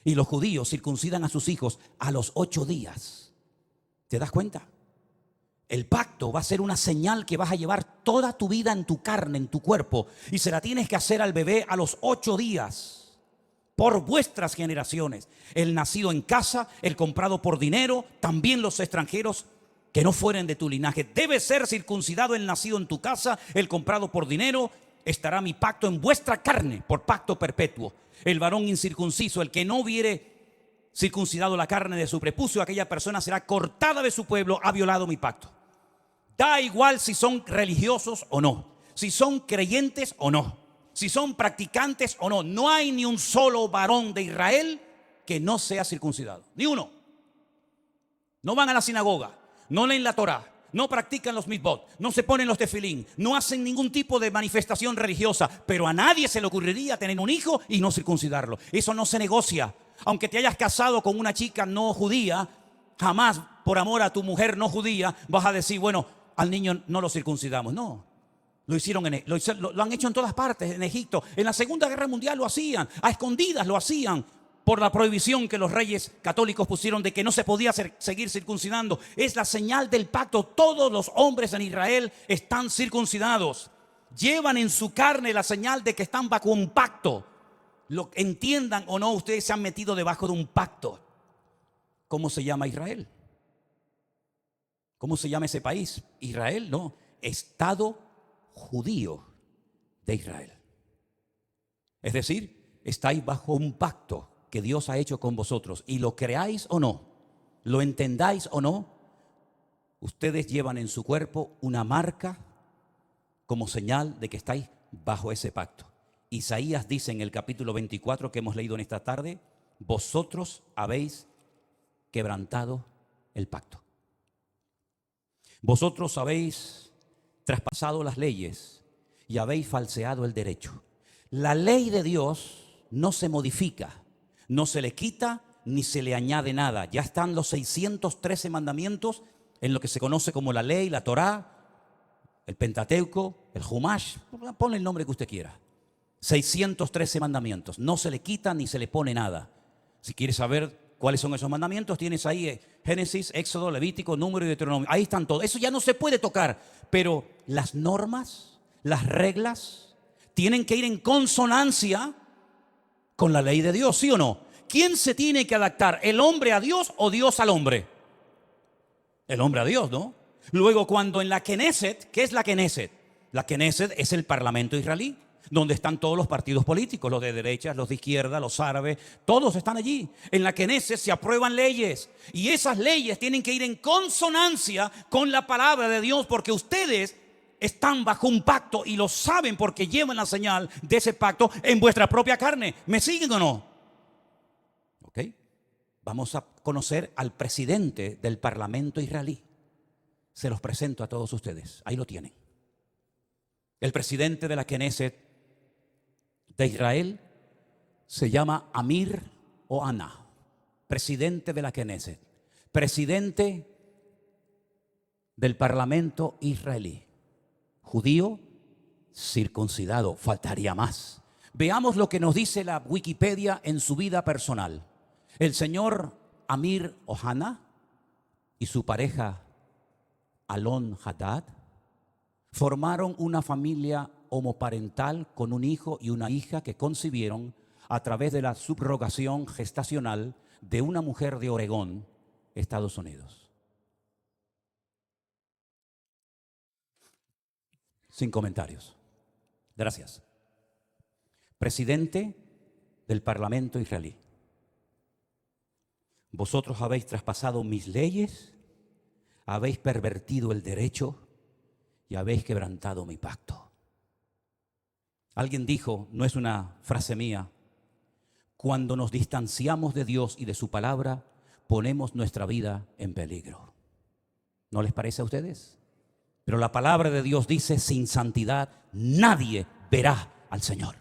y los judíos circuncidan a sus hijos a los 8 días. ¿Te das cuenta? El pacto va a ser una señal que vas a llevar toda tu vida en tu carne, en tu cuerpo, y se la tienes que hacer al bebé a los 8 días por vuestras generaciones. El nacido en casa, el comprado por dinero, también los extranjeros que no fueren de tu linaje. Debe ser circuncidado el nacido en tu casa, el comprado por dinero. Estará mi pacto en vuestra carne por pacto perpetuo. El varón incircunciso, el que no hubiere circuncidado la carne de su prepucio, aquella persona será cortada de su pueblo, ha violado mi pacto. Da igual si son religiosos o no, si son creyentes o no, si son practicantes o no. No hay ni un solo varón de Israel que no sea circuncidado, ni uno. No van a la sinagoga, no leen la Torá, no practican los mitzvot, no se ponen los tefilín, no hacen ningún tipo de manifestación religiosa, pero a nadie se le ocurriría tener un hijo y no circuncidarlo. Eso no se negocia. Aunque te hayas casado con una chica no judía, jamás por amor a tu mujer no judía vas a decir, bueno, al niño no lo circuncidamos. No, lo han hecho en todas partes, en Egipto. En la Segunda Guerra Mundial lo hacían, a escondidas lo hacían, por la prohibición que los reyes católicos pusieron de que no se podía seguir circuncidando. Es la señal del pacto. Todos los hombres en Israel están circuncidados. Llevan en su carne la señal de que están bajo un pacto. Lo entiendan o no, ustedes se han metido debajo de un pacto. ¿Cómo se llama Israel? ¿Cómo se llama ese país? Israel, no. Estado judío de Israel. Es decir, estáis bajo un pacto que Dios ha hecho con vosotros, y lo creáis o no, lo entendáis o no, ustedes llevan en su cuerpo una marca como señal de que estáis bajo ese pacto. Isaías dice en el capítulo 24 que hemos leído en esta tarde: vosotros habéis quebrantado el pacto. Vosotros habéis traspasado las leyes y habéis falseado el derecho. La ley de Dios no se modifica, no se le quita ni se le añade nada. Ya están los 613 mandamientos en lo que se conoce como la ley, la Torá, el Pentateuco, el Humash, ponle el nombre que usted quiera. 613 mandamientos, no se le quita ni se le pone nada. Si quieres saber cuáles son esos mandamientos, tienes ahí Génesis, Éxodo, Levítico, Número y Deuteronomio. Ahí están todos. Eso ya no se puede tocar, pero las normas, las reglas, tienen que ir en consonancia con la ley de Dios, ¿sí o no? ¿Quién se tiene que adaptar? ¿El hombre a Dios o Dios al hombre? El hombre a Dios, ¿no? Luego, cuando en la Knesset, ¿qué es la Knesset? La Knesset es el parlamento israelí, donde están todos los partidos políticos, los de derecha, los de izquierda, los árabes, todos están allí. En la Knesset se aprueban leyes, y esas leyes tienen que ir en consonancia con la palabra de Dios, porque ustedes están bajo un pacto y lo saben porque llevan la señal de ese pacto en vuestra propia carne. ¿Me siguen o no? Ok. Vamos a conocer al presidente del parlamento israelí. Se los presento a todos ustedes. Ahí lo tienen. El presidente de la Knesset de Israel se llama Amir Ohana. Presidente de la Knesset. Presidente del parlamento israelí. Judío, circuncidado, faltaría más. Veamos lo que nos dice la Wikipedia en su vida personal. El señor Amir Ohana y su pareja Alon Haddad formaron una familia homoparental con un hijo y una hija que concibieron a través de la subrogación gestacional de una mujer de Oregón, Estados Unidos. Sin comentarios. Gracias. Presidente del parlamento israelí. Vosotros habéis traspasado mis leyes, habéis pervertido el derecho y habéis quebrantado mi pacto. Alguien dijo, no es una frase mía, cuando nos distanciamos de Dios y de su palabra, ponemos nuestra vida en peligro. ¿No les parece a ustedes? Pero la palabra de Dios dice, sin santidad nadie verá al Señor.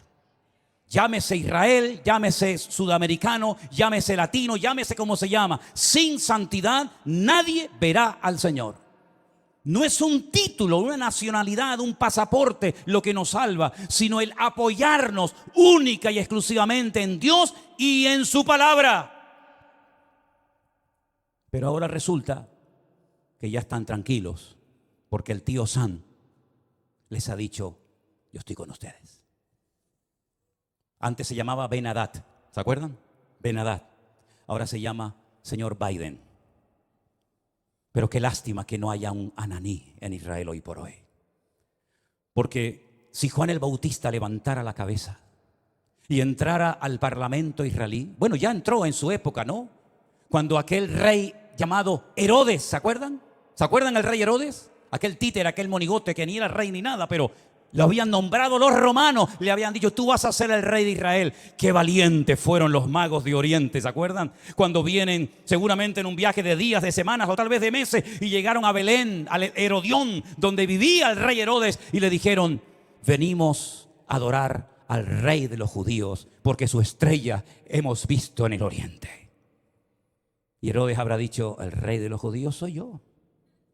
Llámese Israel, llámese sudamericano, llámese latino, llámese como se llama. Sin santidad nadie verá al Señor. No es un título, una nacionalidad, un pasaporte lo que nos salva, sino el apoyarnos única y exclusivamente en Dios y en su palabra. Pero ahora resulta que ya están tranquilos porque el tío Sam les ha dicho: yo estoy con ustedes. Antes se llamaba Ben-Hadad, ¿se acuerdan? Ben-Hadad. Ahora se llama señor Biden. Pero qué lástima que no haya un Ananí en Israel hoy por hoy. Porque si Juan el Bautista levantara la cabeza y entrara al parlamento israelí, bueno, ya entró en su época, ¿no? Cuando aquel rey llamado Herodes, ¿se acuerdan? ¿Se acuerdan del rey Herodes? Aquel títere, aquel monigote que ni era rey ni nada, pero lo habían nombrado los romanos, le habían dicho: tú vas a ser el rey de Israel. Qué valientes fueron los magos de Oriente, ¿se acuerdan? Cuando vienen seguramente en un viaje de días, de semanas o tal vez de meses, y llegaron a Belén, al Herodión, donde vivía el rey Herodes, y le dijeron: venimos a adorar al rey de los judíos, porque su estrella hemos visto en el Oriente. Y Herodes habrá dicho: ¿el rey de los judíos soy yo?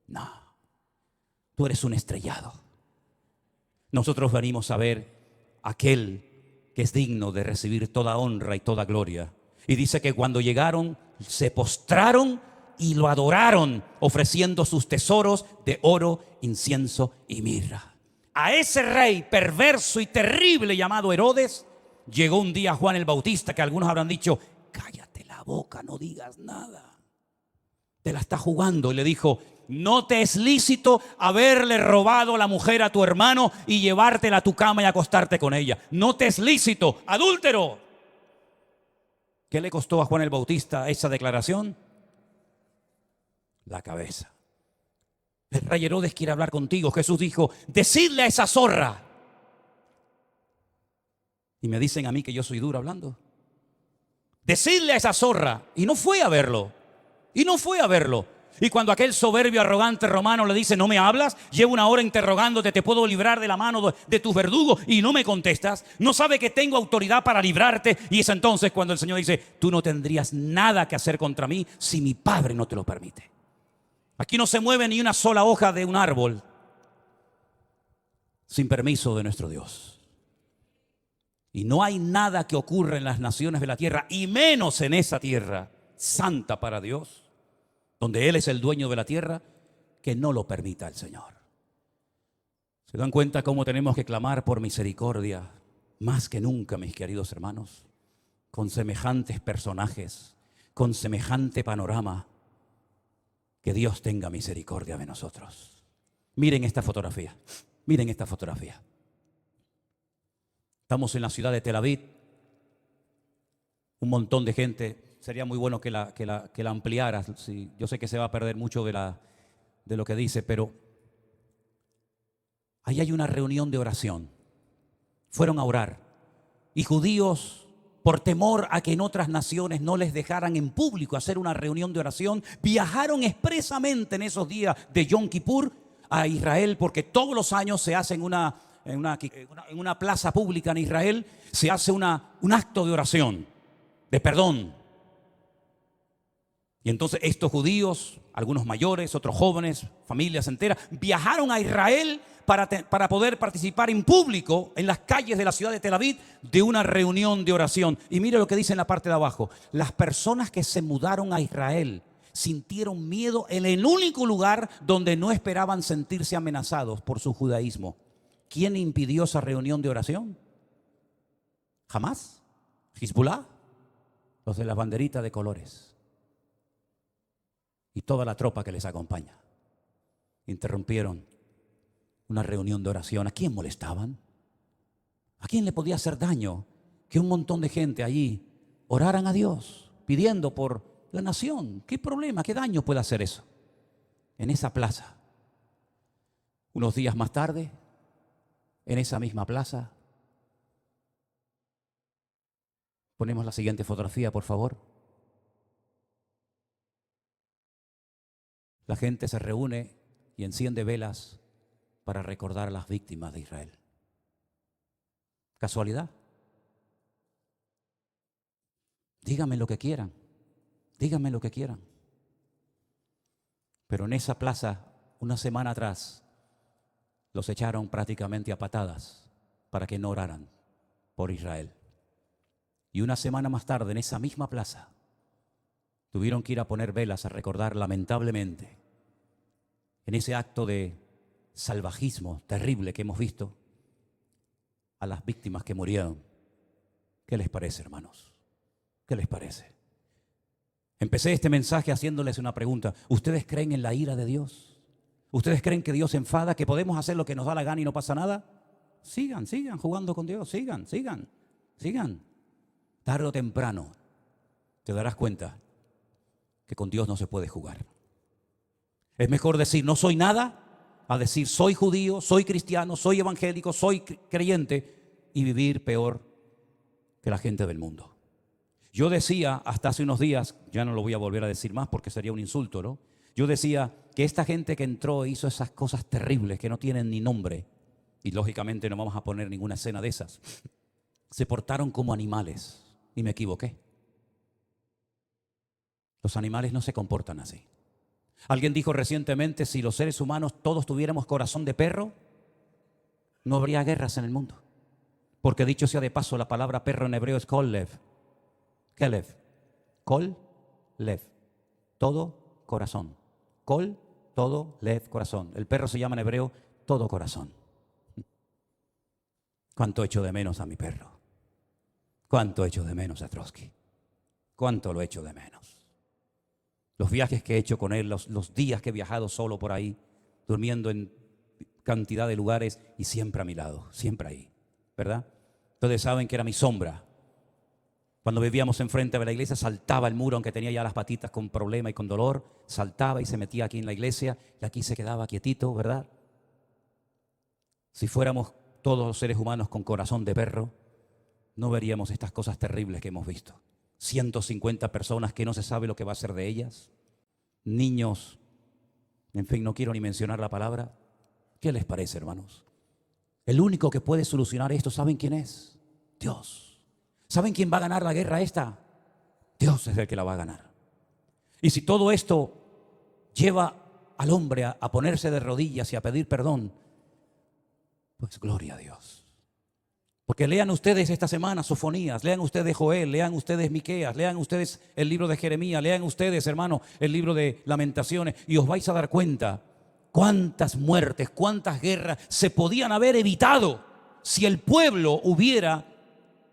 No, tú eres un estrellado. Nosotros venimos a ver aquel que es digno de recibir toda honra y toda gloria. Y dice que cuando llegaron, se postraron y lo adoraron, ofreciendo sus tesoros de oro, incienso y mirra. A ese rey perverso y terrible llamado Herodes, llegó un día Juan el Bautista, que algunos habrán dicho: cállate la boca, no digas nada. Te la está jugando. Y le dijo: no te es lícito haberle robado la mujer a tu hermano y llevártela a tu cama y acostarte con ella. No te es lícito, adúltero. ¿Qué le costó a Juan el Bautista esa declaración? La cabeza. El rey Herodes quiere hablar contigo. Jesús dijo: decidle a esa zorra. Y me dicen a mí que yo soy duro hablando. Decidle a esa zorra. Y no fue a verlo. Y cuando aquel soberbio, arrogante romano le dice: no me hablas, llevo una hora interrogándote, te puedo librar de la mano de tus verdugos y no me contestas, no sabe que tengo autoridad para librarte. Y es entonces cuando el Señor dice: tú no tendrías nada que hacer contra mí si mi Padre no te lo permite. Aquí no se mueve ni una sola hoja de un árbol sin permiso de nuestro Dios. Y no hay nada que ocurra en las naciones de la tierra, y menos en esa tierra santa para Dios, donde Él es el dueño de la tierra, que no lo permita el Señor. ¿Se dan cuenta cómo tenemos que clamar por misericordia más que nunca, mis queridos hermanos? Con semejantes personajes, con semejante panorama, que Dios tenga misericordia de nosotros. Miren esta fotografía, miren esta fotografía. Estamos en la ciudad de Tel Aviv, un montón de gente. Sería muy bueno que la ampliaras. Sí, yo sé que se va a perder mucho de lo que dice, pero ahí hay una reunión de oración. Fueron a orar. Y judíos, por temor a que en otras naciones no les dejaran en público hacer una reunión de oración, viajaron expresamente en esos días de Yom Kippur a Israel, porque todos los años se hace en una plaza pública en Israel, se hace un acto de oración, de perdón. Y entonces estos judíos, algunos mayores, otros jóvenes, familias enteras, viajaron a Israel para poder participar en público en las calles de la ciudad de Tel Aviv de una reunión de oración. Y mire lo que dice en la parte de abajo: las personas que se mudaron a Israel sintieron miedo en el único lugar donde no esperaban sentirse amenazados por su judaísmo. ¿Quién impidió esa reunión de oración? ¿Jamás? ¿Hezbollah? Los de las banderitas de colores. Y toda la tropa que les acompaña interrumpieron una reunión de oración. ¿A quién molestaban? ¿A quién le podía hacer daño que un montón de gente allí oraran a Dios pidiendo por la nación? ¿Qué problema, qué daño puede hacer eso? En esa plaza, unos días más tarde, en esa misma plaza, ponemos la siguiente fotografía, por favor. La gente se reúne y enciende velas para recordar a las víctimas de Israel. ¿Casualidad? Díganme lo que quieran, díganme lo que quieran. Pero en esa plaza una semana atrás, los echaron prácticamente a patadas para que no oraran por Israel. Y una semana más tarde, en esa misma plaza, tuvieron que ir a poner velas a recordar lamentablemente, en ese acto de salvajismo terrible que hemos visto, a las víctimas que murieron. ¿Qué les parece, hermanos? ¿Qué les parece? Empecé este mensaje haciéndoles una pregunta. ¿Ustedes creen en la ira de Dios? ¿Ustedes creen que Dios se enfada, que podemos hacer lo que nos da la gana y no pasa nada? Sigan jugando con Dios, sigan. Tarde o temprano te darás cuenta que con Dios no se puede jugar. Es mejor decir no soy nada a decir soy judío, soy cristiano, soy evangélico, soy creyente y vivir peor que la gente del mundo. Yo decía hasta hace unos días, ya no lo voy a volver a decir más porque sería un insulto, ¿no? Yo decía que esta gente que entró e hizo esas cosas terribles que no tienen ni nombre, y lógicamente no vamos a poner ninguna escena de esas, se portaron como animales. Y me equivoqué. Los animales no se comportan así. Alguien dijo recientemente, si los seres humanos todos tuviéramos corazón de perro, no habría guerras en el mundo. Porque dicho sea de paso, la palabra perro en hebreo es kol-lev. Kelev. Kol-lev. Todo corazón. Kol, todo, lev, corazón. El perro se llama en hebreo todo corazón. ¿Cuánto echo de menos a mi perro? ¿Cuánto echo de menos a Trotsky? ¿Cuánto lo echo de menos? Los viajes que he hecho con él, los días que he viajado solo por ahí, durmiendo en cantidad de lugares y siempre a mi lado, siempre ahí, ¿verdad? Ustedes saben que era mi sombra. Cuando vivíamos enfrente de la iglesia, saltaba el muro, aunque tenía ya las patitas con problema y con dolor, saltaba y se metía aquí en la iglesia y aquí se quedaba quietito, ¿verdad? Si fuéramos todos los seres humanos con corazón de perro, no veríamos estas cosas terribles que hemos visto. 150 personas que no se sabe lo que va a ser de ellas. Niños, en fin, no quiero ni mencionar la palabra. ¿Qué les parece, hermanos? El único que puede solucionar esto, ¿saben quién es? Dios. ¿Saben quién va a ganar la guerra esta? Dios es el que la va a ganar. Y si todo esto lleva al hombre a ponerse de rodillas y a pedir perdón, pues gloria a Dios. Porque lean ustedes esta semana Sofonías, lean ustedes Joel, lean ustedes Miqueas, lean ustedes el libro de Jeremías, lean ustedes, hermano, el libro de Lamentaciones y os vais a dar cuenta cuántas muertes, cuántas guerras se podían haber evitado si el pueblo hubiera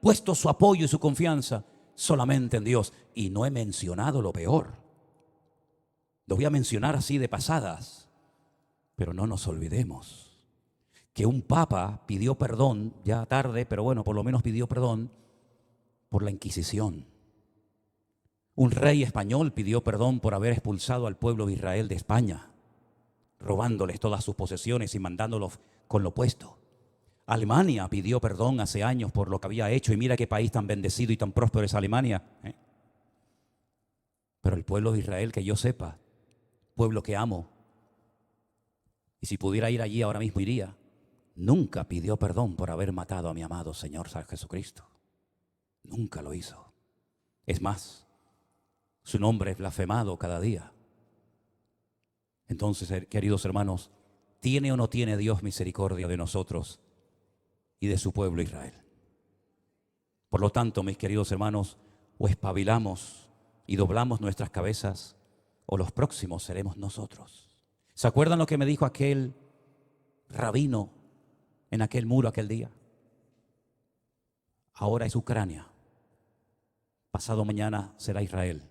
puesto su apoyo y su confianza solamente en Dios. Y no he mencionado lo peor. Lo voy a mencionar así de pasadas, pero no nos olvidemos que un papa pidió perdón, ya tarde, pero bueno, por lo menos pidió perdón por la Inquisición. Un rey español pidió perdón por haber expulsado al pueblo de Israel de España, robándoles todas sus posesiones y mandándolos con lo puesto. Alemania pidió perdón hace años por lo que había hecho, y mira qué país tan bendecido y tan próspero es Alemania. Pero el pueblo de Israel, que yo sepa, pueblo que amo, y si pudiera ir allí ahora mismo iría, nunca pidió perdón por haber matado a mi amado Señor Jesucristo. Nunca lo hizo. Es más, su nombre es blasfemado cada día. Entonces, queridos hermanos, ¿tiene o no tiene Dios misericordia de nosotros y de su pueblo Israel? Por lo tanto, mis queridos hermanos, o espabilamos y doblamos nuestras cabezas, o los próximos seremos nosotros. ¿Se acuerdan lo que me dijo aquel rabino en aquel muro aquel día? Ahora es Ucrania, pasado mañana será Israel,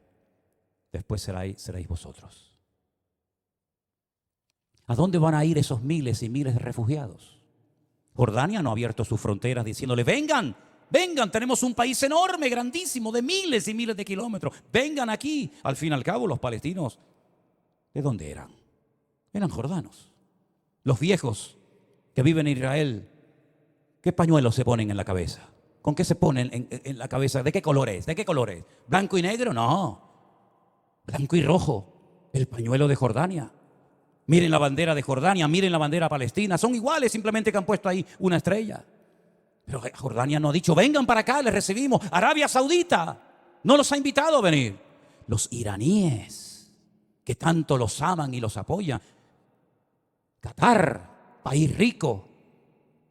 después seréis vosotros. ¿A dónde van a ir esos miles y miles de refugiados? Jordania no ha abierto sus fronteras diciéndole vengan, vengan, tenemos un país enorme, grandísimo, de miles y miles de kilómetros, vengan aquí. Al fin y al cabo los palestinos, ¿de dónde eran? Eran jordanos. Los viejos que viven en Israel, ¿qué pañuelos se ponen en la cabeza? ¿Con qué se ponen en la cabeza? ¿De qué colores? ¿De qué colores? ¿Blanco y negro? No. Blanco y rojo. El pañuelo de Jordania. Miren la bandera de Jordania, miren la bandera palestina. Son iguales, simplemente que han puesto ahí una estrella. Pero Jordania no ha dicho, vengan para acá, les recibimos. Arabia Saudita no los ha invitado a venir. Los iraníes, que tanto los aman y los apoyan, Qatar, país rico,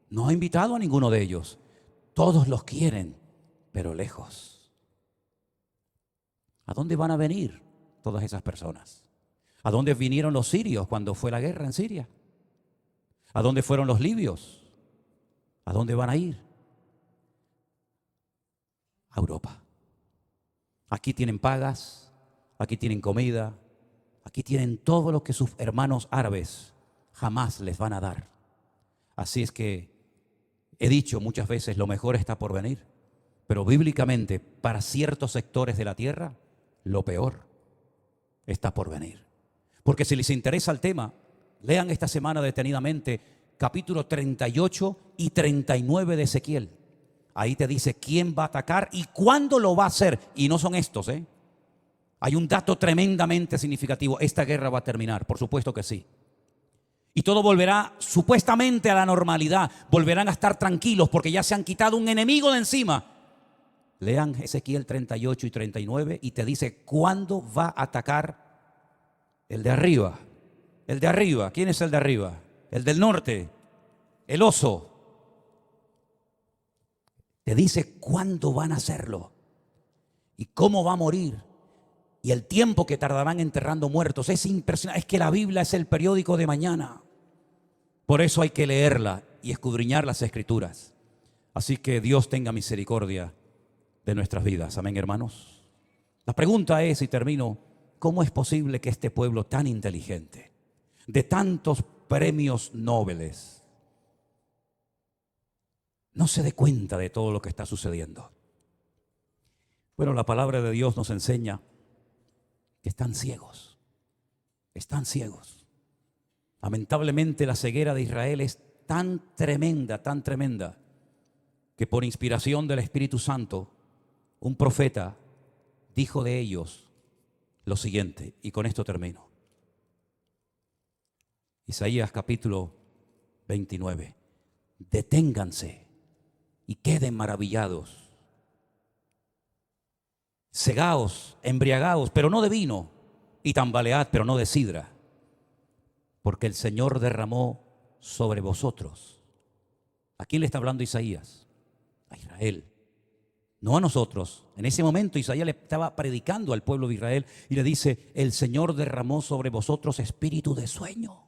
no ha invitado a ninguno de ellos. Todos los quieren, pero lejos. ¿A dónde van a venir todas esas personas? ¿A dónde vinieron los sirios cuando fue la guerra en Siria? ¿A dónde fueron los libios? ¿A dónde van a ir? A Europa. Aquí tienen pagas, aquí tienen comida, aquí tienen todo lo que sus hermanos árabes jamás les van a dar. Así es que he dicho muchas veces, lo mejor está por venir. Pero bíblicamente, para ciertos sectores de la tierra, lo peor está por venir. Porque si les interesa el tema, lean esta semana detenidamente capítulo 38 y 39 de Ezequiel. Ahí te dice quién va a atacar y cuándo lo va a hacer. Y no son estos, ¿eh? Hay un dato tremendamente significativo. Esta guerra va a terminar, por supuesto que sí. Y todo volverá supuestamente a la normalidad. Volverán a estar tranquilos porque ya se han quitado un enemigo de encima. Lean Ezequiel 38 y 39 y te dice cuándo va a atacar el de arriba. El de arriba. ¿Quién es el de arriba? El del norte. El oso. Te dice cuándo van a hacerlo y cómo va a morir y el tiempo que tardarán enterrando muertos. Es impresionante. Es que la Biblia es el periódico de mañana. Por eso hay que leerla y escudriñar las Escrituras. Así que Dios tenga misericordia de nuestras vidas. Amén, hermanos. La pregunta es, y termino, ¿cómo es posible que este pueblo tan inteligente, de tantos premios Nobeles, no se dé cuenta de todo lo que está sucediendo? Bueno, la palabra de Dios nos enseña que están ciegos. Están ciegos. Lamentablemente la ceguera de Israel es tan tremenda, que por inspiración del Espíritu Santo, un profeta dijo de ellos lo siguiente, y con esto termino. Isaías capítulo 29. Deténganse y queden maravillados. Cegaos, embriagaos, pero no de vino, y tambalead, pero no de sidra, porque el Señor derramó sobre vosotros. ¿A quién le está hablando Isaías? A Israel, no a nosotros. En ese momento Isaías le estaba predicando al pueblo de Israel y le dice, el Señor derramó sobre vosotros espíritu de sueño.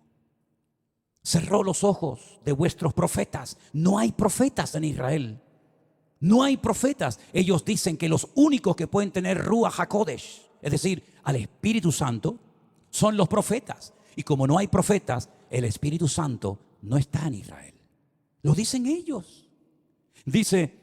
Cerró los ojos de vuestros profetas. No hay profetas en Israel. No hay profetas. Ellos dicen que los únicos que pueden tener Ruach HaKodesh, es decir, al Espíritu Santo, son los profetas. Y como no hay profetas, el Espíritu Santo no está en Israel. Lo dicen ellos. Dice,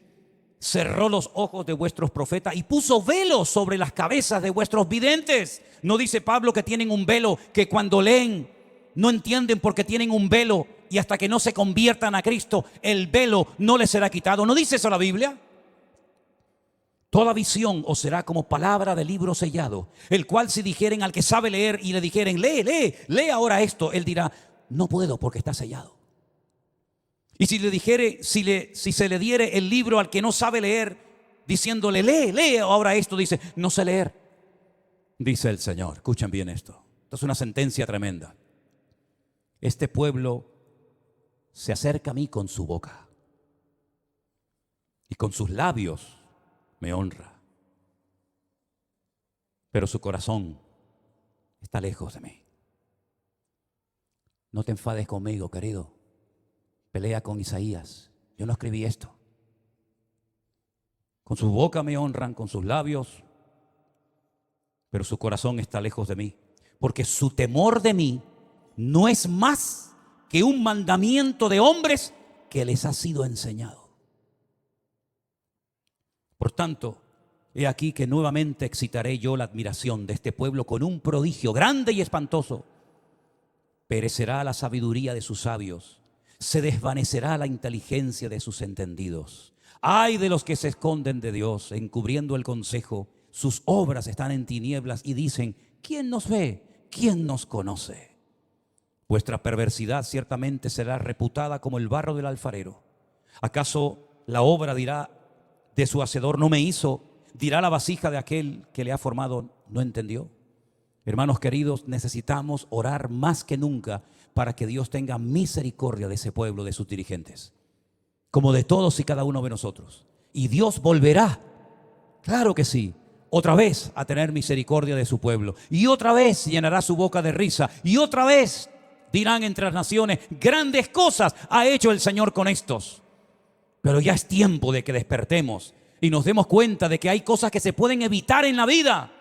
cerró los ojos de vuestros profetas y puso velos sobre las cabezas de vuestros videntes. No dice Pablo que tienen un velo que cuando leen no entienden porque tienen un velo y hasta que no se conviertan a Cristo, el velo no les será quitado. ¿No dice eso la Biblia? Toda visión os será como palabra de libro sellado, el cual si dijeren al que sabe leer y le dijeren, lee ahora esto, él dirá, no puedo porque está sellado. Y si le dijere, si se le diere el libro al que no sabe leer, diciéndole, lee ahora esto, dice, no sé leer. Dice el Señor, escuchen bien esto. Esto es una sentencia tremenda. Este pueblo se acerca a mí con su boca y con sus labios me honra, pero su corazón está lejos de mí. No te enfades conmigo, querido. Pelea con Isaías. Yo no escribí esto. Con su boca me honran, con sus labios, pero su corazón está lejos de mí, porque su temor de mí no es más que un mandamiento de hombres que les ha sido enseñado. Por tanto, he aquí que nuevamente excitaré yo la admiración de este pueblo con un prodigio grande y espantoso. Perecerá la sabiduría de sus sabios, se desvanecerá la inteligencia de sus entendidos. Ay de los que se esconden de Dios, encubriendo el consejo. Sus obras están en tinieblas y dicen, ¿quién nos ve? ¿Quién nos conoce? Vuestra perversidad ciertamente será reputada como el barro del alfarero. ¿Acaso la obra dirá de su hacedor, no me hizo? Dirá la vasija de aquel que le ha formado, no entendió. Hermanos queridos, necesitamos orar más que nunca para que Dios tenga misericordia de ese pueblo, de sus dirigentes, como de todos y cada uno de nosotros. Y Dios volverá, claro que sí, otra vez a tener misericordia de su pueblo. Y otra vez llenará su boca de risa. Y otra vez dirán entre las naciones: grandes cosas ha hecho el Señor con estos. Pero ya es tiempo de que despertemos y nos demos cuenta de que hay cosas que se pueden evitar en la vida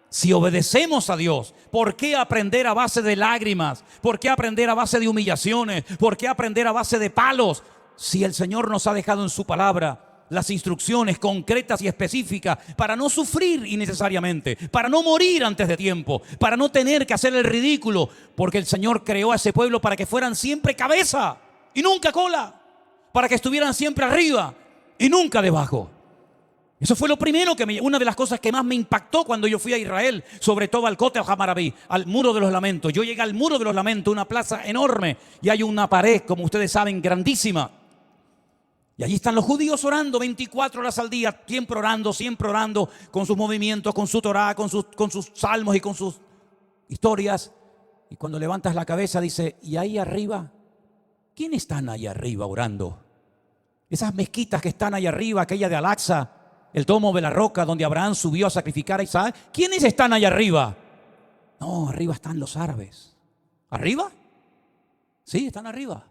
si obedecemos a Dios. ¿Por qué aprender a base de lágrimas? ¿Por qué aprender a base de humillaciones? ¿Por qué aprender a base de palos? Si el Señor nos ha dejado en su palabra las instrucciones concretas y específicas para no sufrir innecesariamente, para no morir antes de tiempo, para no tener que hacer el ridículo, porque el Señor creó a ese pueblo para que fueran siempre cabeza y nunca cola, para que estuvieran siempre arriba y nunca debajo. Eso fue lo primero una de las cosas que más me impactó cuando yo fui a Israel, sobre todo al Kotel HaMaraví, al Muro de los Lamentos. Yo llegué al Muro de los Lamentos, una plaza enorme, y hay una pared, como ustedes saben, grandísima. Y allí están los judíos orando 24 horas al día, siempre orando, con sus movimientos, con su Torá, con sus salmos y con sus historias. Y cuando levantas la cabeza dice: ¿y ahí arriba? ¿Quiénes están ahí arriba orando? Esas mezquitas que están ahí arriba, aquella de Al-Aqsa, el domo de la roca donde Abraham subió a sacrificar a Isaac. ¿Quiénes están ahí arriba? No, arriba están los árabes. ¿Arriba? Sí, están arriba.